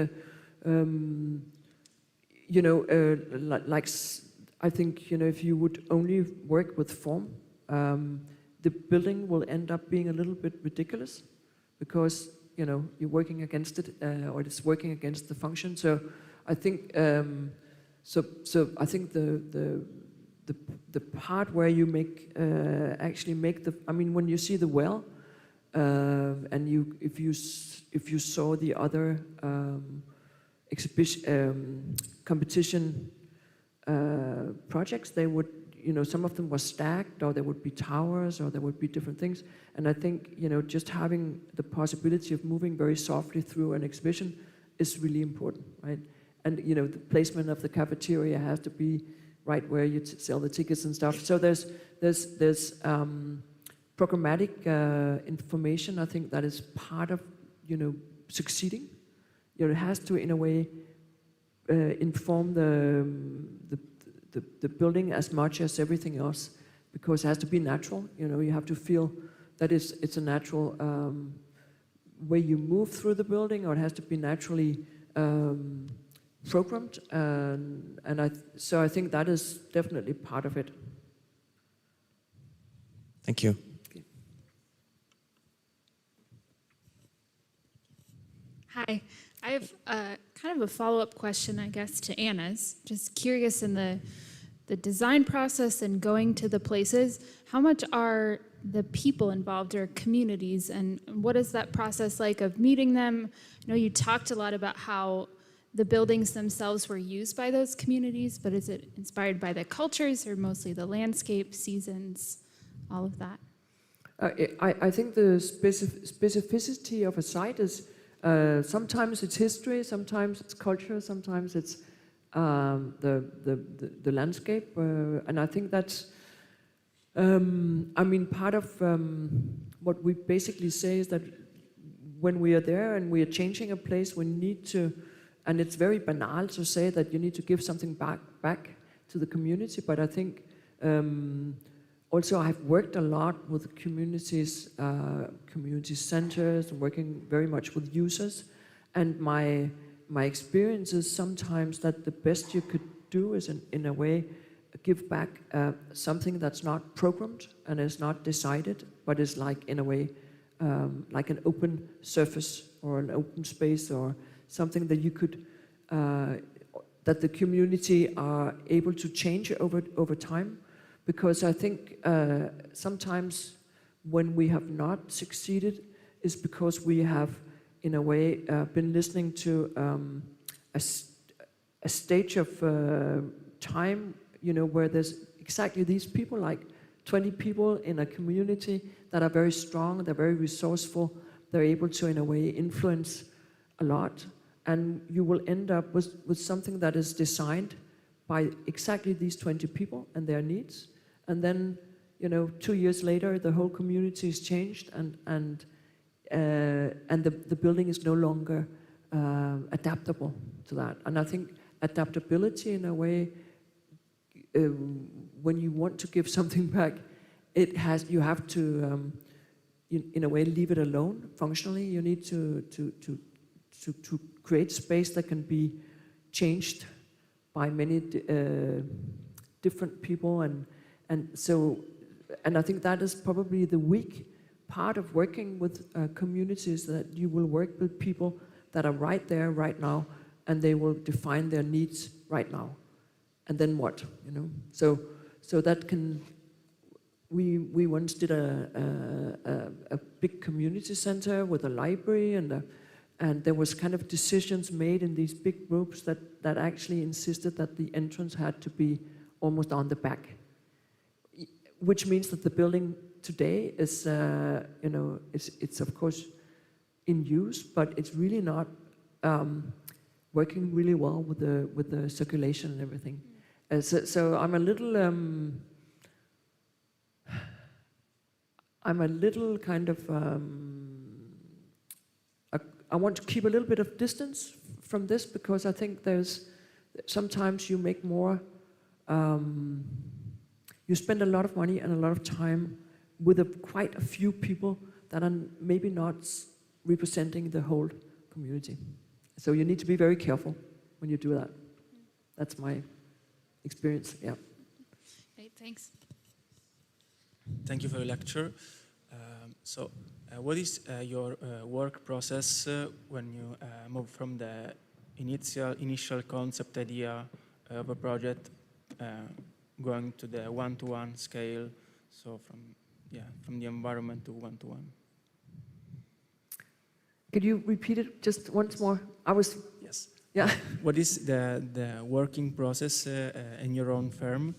I think if you would only work with form, the building will end up being a little bit ridiculous, because you're working against it, or it's working against the function. So I think I think the part where you actually make when you see the well, and if you saw the other exhibition competition projects, they would, some of them were stacked, or there would be towers, or there would be different things. And I think, just having the possibility of moving very softly through an exhibition is really important, right? And, the placement of the cafeteria has to be right where you sell the tickets and stuff. So there's programmatic information, I think, that is part of, succeeding. It has to, in a way, inform the building as much as everything else, because it has to be natural. You have to feel that it's a natural way you move through the building, or it has to be naturally programmed. So I think that is definitely part of it. Thank you. Hi, I have kind of a follow-up question, I guess, to Anna's. Just curious, in the design process and going to the places, how much are the people involved, or communities, and what is that process like of meeting them? I know you talked a lot about how the buildings themselves were used by those communities, but is it inspired by the cultures, or mostly the landscape, seasons, all of that? I think the specificity of a site is sometimes it's history, sometimes it's culture, sometimes it's the landscape, and I think that's part of what we basically say is that when we are there and we are changing a place, we need to, and it's very banal to say that you need to give something back to the community, but I think also I've worked a lot with communities, community centers, and working very much with users, and my experience is sometimes that the best you could do is in a way give back something that's not programmed and is not decided, but is like, in a way, like an open surface or an open space, or something that you could, that the community are able to change over time. Because I think sometimes when we have not succeeded is because we have, in a way, been listening to a stage of time, where there's exactly these people, like 20 people in a community that are very strong, they're very resourceful, they're able to, in a way, influence a lot. And you will end up with something that is designed by exactly these 20 people and their needs. And then, 2 years later, the whole community is changed, and the building is no longer adaptable to that. And I think adaptability, in a way, when you want to give something back, you have to, in a way, leave it alone. Functionally, you need to create space that can be changed by many different people, and I think that is probably the weak part of working with communities, that you will work with people that are right there, right now, and they will define their needs right now. And then what, So that can, we once did a big community center with a library, and there was kind of decisions made in these big groups that actually insisted that the entrance had to be almost on the back, which means that the building today is, it's of course in use, but it's really not working really well with the circulation and everything. So I'm a little kind of, I want to keep a little bit of distance from this because I think sometimes you make more, you spend a lot of money and a lot of time with quite a few people that are maybe not representing the whole community. So you need to be very careful when you do that. That's my experience, yeah. Okay, thanks. Thank you for your lecture. What is your work process when you move from the initial concept idea of a project going to the one-to-one scale? So from the environment to one-to-one. Could you repeat it just once more? Yes. Yeah. What is the working process in your own firm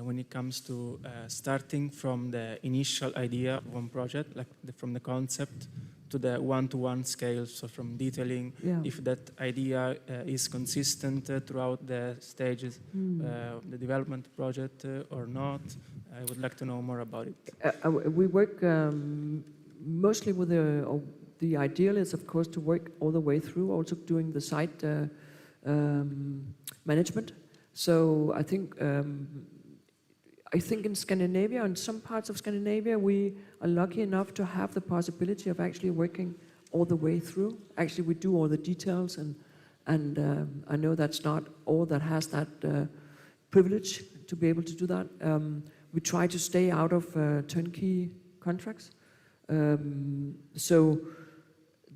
when it comes to starting from the initial idea of one project, like from the concept to the one-to-one scale, so from detailing, if that idea is consistent throughout the stages of the development project or not? I would like to know more about it. We work mostly with the ideal is, of course, to work all the way through, also doing the site management. So I think in Scandinavia, in some parts of Scandinavia, we are lucky enough to have the possibility of actually working all the way through. Actually, we do all the details, and I know that's not all that has that privilege to be able to do that. We try to stay out of turnkey contracts. So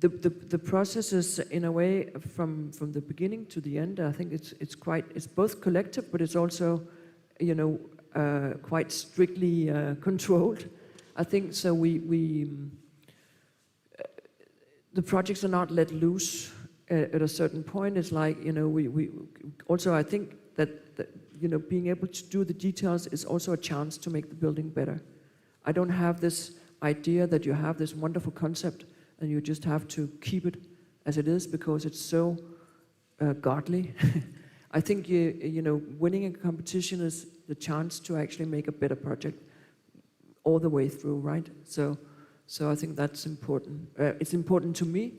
the process is, in a way, from the beginning to the end. I think it's both collective, but it's also, quite strictly controlled. I think so. The projects are not let loose at a certain point. It's like we also, I think that being able to do the details is also a chance to make the building better. I don't have this idea that you have this wonderful concept and you just have to keep it as it is because it's so godly. I think winning a competition is the chance to actually make a better project all the way through, right? So I think that's important. It's important to me,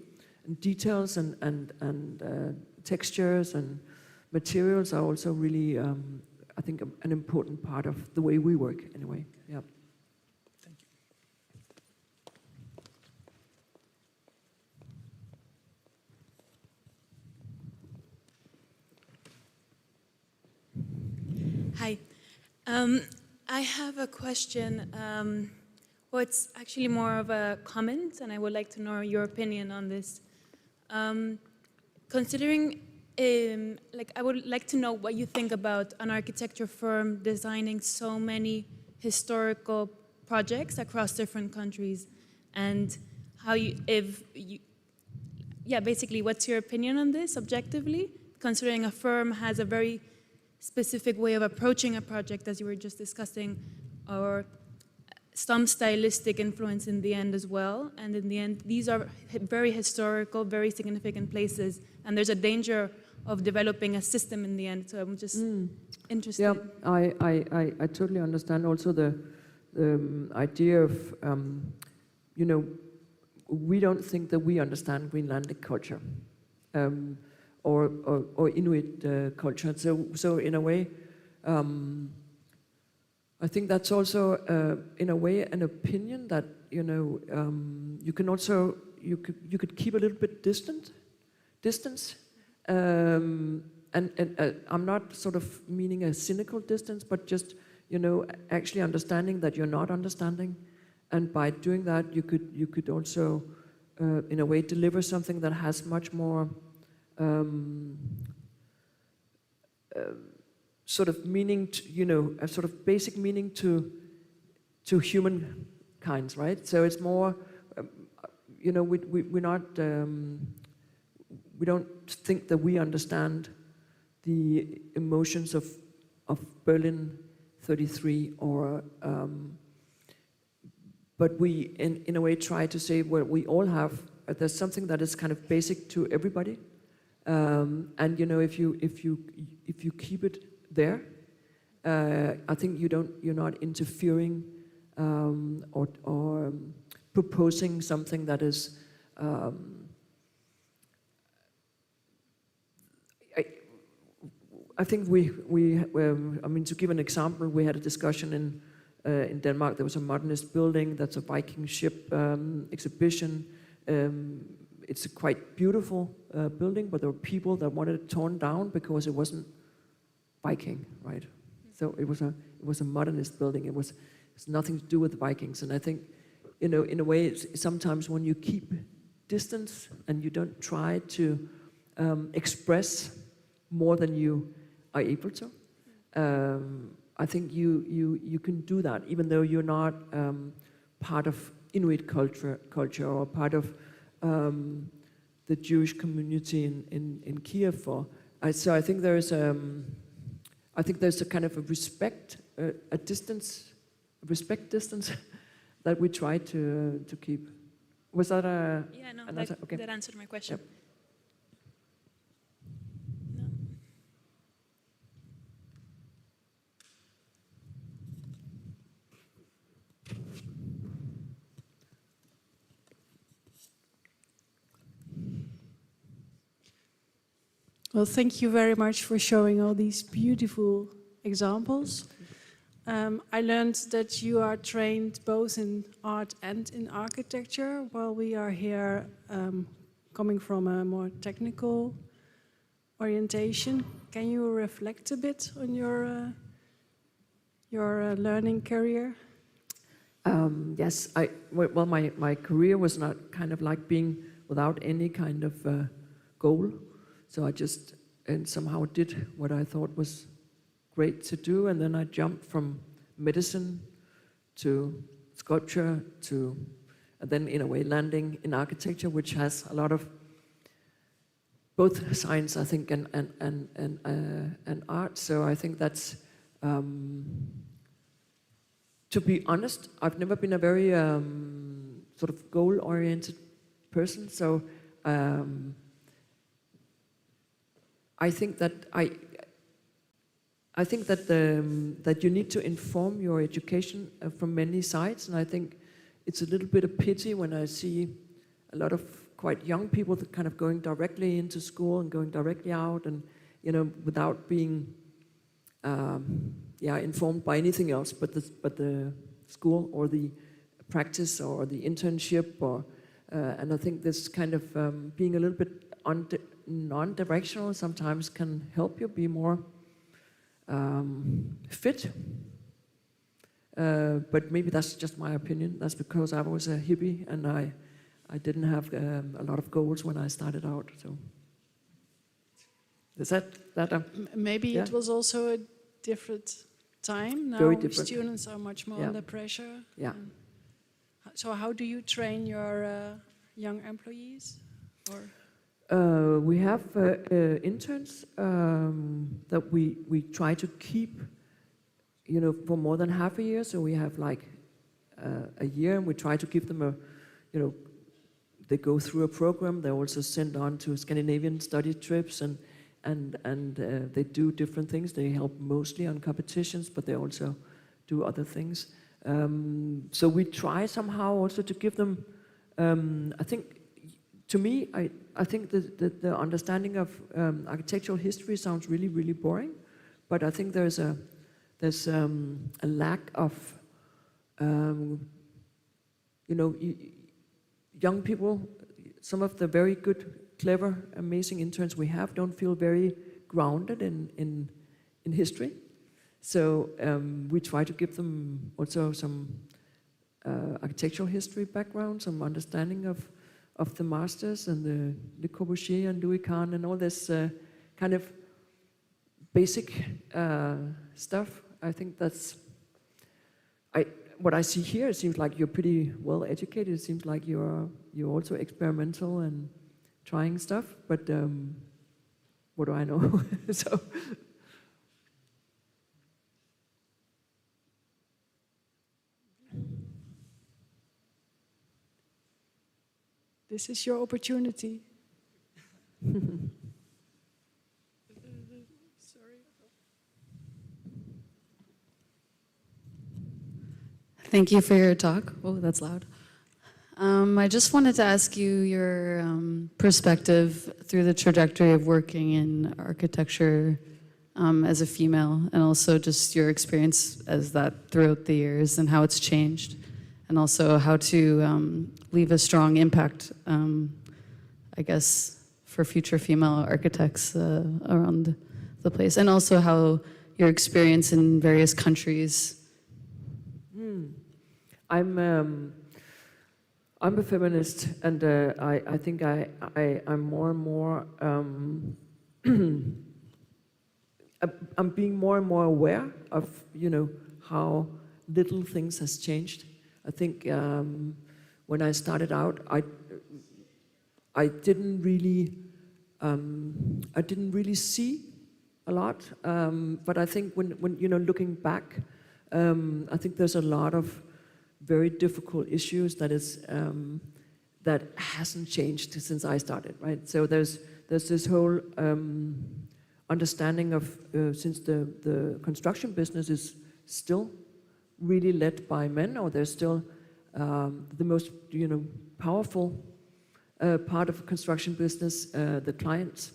and details and textures and materials are also really, I think, an important part of the way we work. Anyway, yeah. Thank you. Hi. I have a question. Well, it's actually more of a comment, and I would like to know your opinion on this. Considering, I would like to know what you think about an architecture firm designing so many historical projects across different countries, and how basically, what's your opinion on this objectively? Considering a firm has a very specific way of approaching a project, as you were just discussing, or some stylistic influence in the end as well. And in the end, these are very historical, very significant places, and there's a danger of developing a system in the end. So I'm just interested. Yeah, I totally understand also the idea of, we don't think that we understand Greenlandic culture. Or Inuit culture. So in a way, I think that's also in a way an opinion that you can also you could keep a little bit distance, and I'm not sort of meaning a cynical distance, but just actually understanding that you're not understanding, and by doing that you could also in a way deliver something that has much more. Sort of meaning, a sort of basic meaning to human kinds, right? So it's more, we're not, we don't think that we understand the emotions of Berlin 33, or, but we in a way try to say, well, we all have. There's something that is kind of basic to everybody. And if you keep it there, I think you're not interfering or proposing something that is I think I mean, to give an example, we had a discussion in Denmark. There was a modernist building that's a Viking ship exhibition. It's a quite beautiful building, but there were people that wanted it torn down because it wasn't Viking, right? So it was a modernist building. It's nothing to do with the Vikings. And I think, you know, in a way, it's sometimes when you keep distance and you don't try to express more than you are able to, I think you can do that, even though you're not part of Inuit culture or part of the Jewish community in Kiev. So I think there's a kind of a respect distance that we try to keep. Was that a? Yeah, no, an answer? Okay. that answered my question. Yep. No. Well, thank you very much for showing all these beautiful examples. I learned that you are trained both in art and in architecture, while we are here coming from a more technical orientation. Can you reflect a bit on your learning career? Yes, well, my career was not kind of like being without any kind of goal. So I just somehow did what I thought was great to do, and then I jumped from medicine to sculpture to, and then in a way landing in architecture, which has a lot of both science, I think, and art. So I think that's, to be honest, I've never been a very sort of goal-oriented person. So I think that that you need to inform your education from many sides, and I think it's a little bit of pity when I see a lot of quite young people that kind of going directly into school and going directly out, and without being informed by anything else but the school or the practice or the internship, or and I think this kind of being a little bit non-directional sometimes can help you be more fit. But maybe that's just my opinion. That's because I was a hippie and I didn't have a lot of goals when I started out. So is that maybe yeah? it was also a different time. Now Very different. students are much more Yeah. under pressure. Yeah. So how do you train your young employees? Or We have interns that we try to keep, for more than half a year. So we have like a year, and we try to give them they go through a program. They're also sent on to Scandinavian study trips, and they do different things. They help mostly on competitions, but they also do other things. So we try somehow also to give them, I think, to me, I think the understanding of architectural history sounds really, really boring, but I think there's a lack of, young people. Some of the very good, clever, amazing interns we have don't feel very grounded in history. So we try to give them also some architectural history background, some understanding of the masters and the Le Corbusier and Louis Kahn and all this kind of basic stuff. I think that's, what I see here, it seems like you're pretty well educated. It seems like you're also experimental and trying stuff, but what do I know? So. this is your opportunity. Thank you for your talk. Oh, that's loud. I just wanted to ask you your perspective through the trajectory of working in architecture as a female, and also just your experience as that throughout the years and how it's changed, and also how to leave a strong impact, I guess, for future female architects around the place, and also how your experience in various countries. I'm a feminist, and I think I'm more and more. I'm being more and more aware of how little things has changed. I think when I started out, I didn't really see a lot. But I think when looking back, I think there's a lot of very difficult issues that hasn't changed since I started, right? So there's this whole understanding of since the construction business is still really led by men, or they're still the most powerful part of construction business, the clients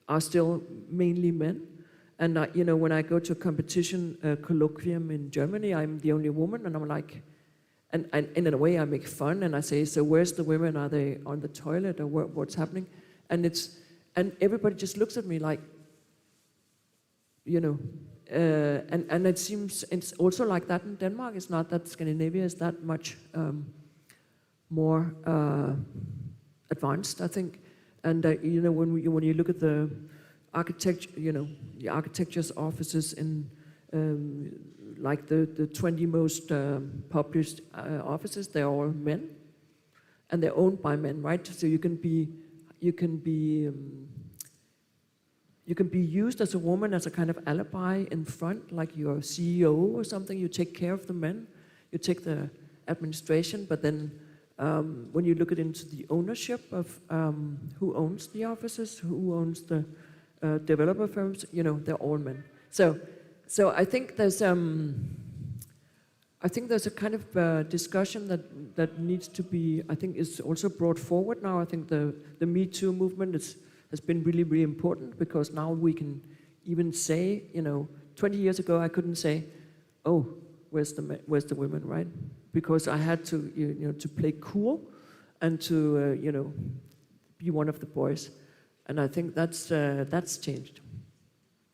are still mainly men. And when I go to a competition colloquium in Germany, I'm the only woman, and I'm like, and in a way I make fun, and I say, so where's the women? Are they on the toilet, or what's happening? And everybody just looks at me like, and it seems it's also like that in Denmark. It's not that Scandinavia is that much more advanced, I think. And when you look at the architecture, the architecture's offices in like the 20 most published offices, they're all men, and they're owned by men, right? So you can be used as a woman as a kind of alibi in front, like you're a CEO or something. You take care of the men, you take the administration, but then when you look into the ownership of who owns the offices, who owns the developer firms, they're all men. So I think there's a kind of discussion that needs to be, I think, is also brought forward now. I think the Me Too movement has been really, really important, because now we can even say, 20 years ago I couldn't say, oh, where's the women, right? Because I had to, to play cool and to, be one of the boys. And I think that's changed,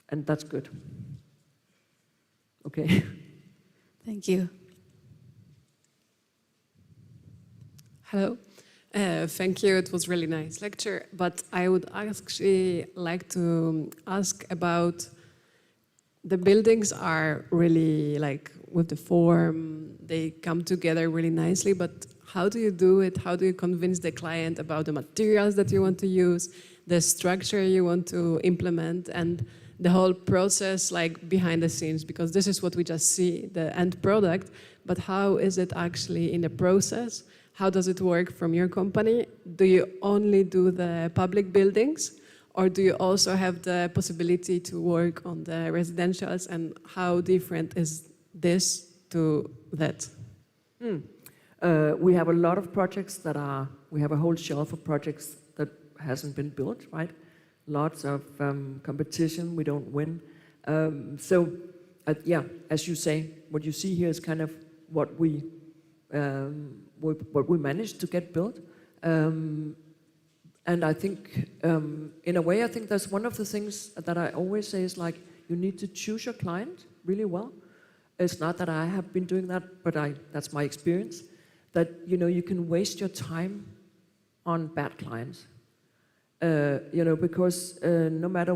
and that's good. Okay. Thank you. Hello. Thank you. It was really nice lecture. But I would actually like to ask about the buildings are really like with the form, they come together really nicely. But how do you do it? How do you convince the client about the materials that you want to use, the structure you want to implement, and the whole process like behind the scenes? Because this is what we just see, the end product. But how is it actually in the process? How does it work from your company? Do you only do the public buildings, or do you also have the possibility to work on the residentials, and how different is this to that? We have a lot of projects we have a whole shelf of projects that hasn't been built, right? Lots of competition, we don't win. Yeah, as you say, what you see here is kind of what we managed to get built. And I think, in a way, I think that's one of the things that I always say is like, you need to choose your client really well. It's not that I have been doing that, but that's my experience, that, you can waste your time on bad clients. Because no matter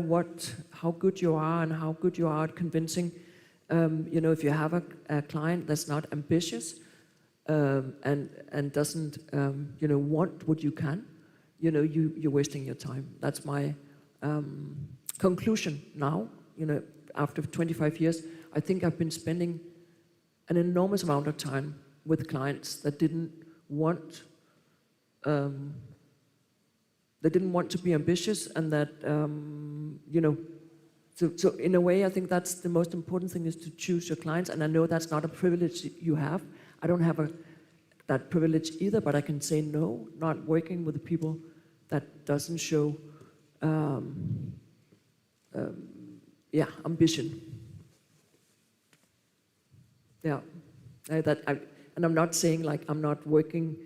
how good you are and how good you are at convincing, if you have a client that's not ambitious and doesn't, want what you can, you're wasting your time. That's my conclusion now. After 25 years, I think I've been spending an enormous amount of time with clients that didn't want. They didn't want to be ambitious, and that, so in a way, I think that's the most important thing, is to choose your clients. And I know that's not a privilege you have. I don't have that privilege either, but I can say no, not working with the people that doesn't show ambition. Yeah, and I'm not saying like I'm not working.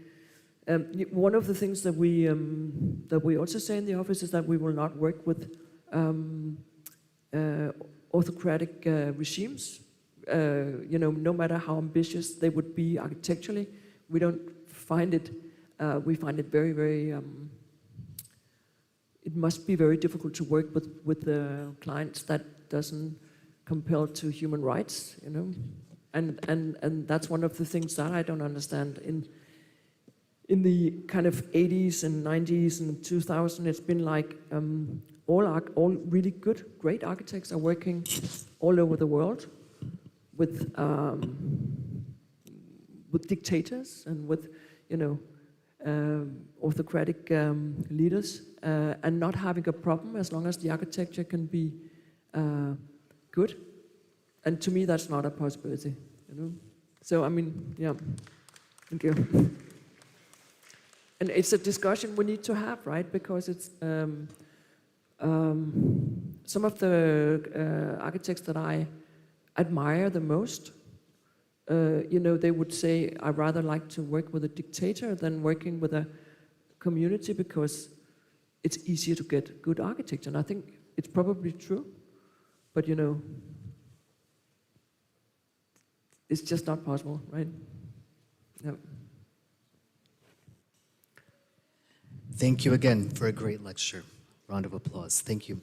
One of the things that we also say in the office is that we will not work with autocratic regimes. No matter how ambitious they would be architecturally, we don't find it. We find it very, very. It must be very difficult to work with the clients that doesn't compel to human rights. And that's one of the things that I don't understand. In the kind of 80s and 90s and 2000s, it's been like all really good, great architects are working all over the world with dictators and with, autocratic leaders, and not having a problem as long as the architecture can be good. And to me, that's not a possibility. So yeah. Thank you. And it's a discussion we need to have, right? Because it's some of the architects that I admire the most. They would say, I'd rather like to work with a dictator than working with a community because it's easier to get good architects. And I think it's probably true, but it's just not possible, right? Yeah. Thank you again for a great lecture. Round of applause. Thank you.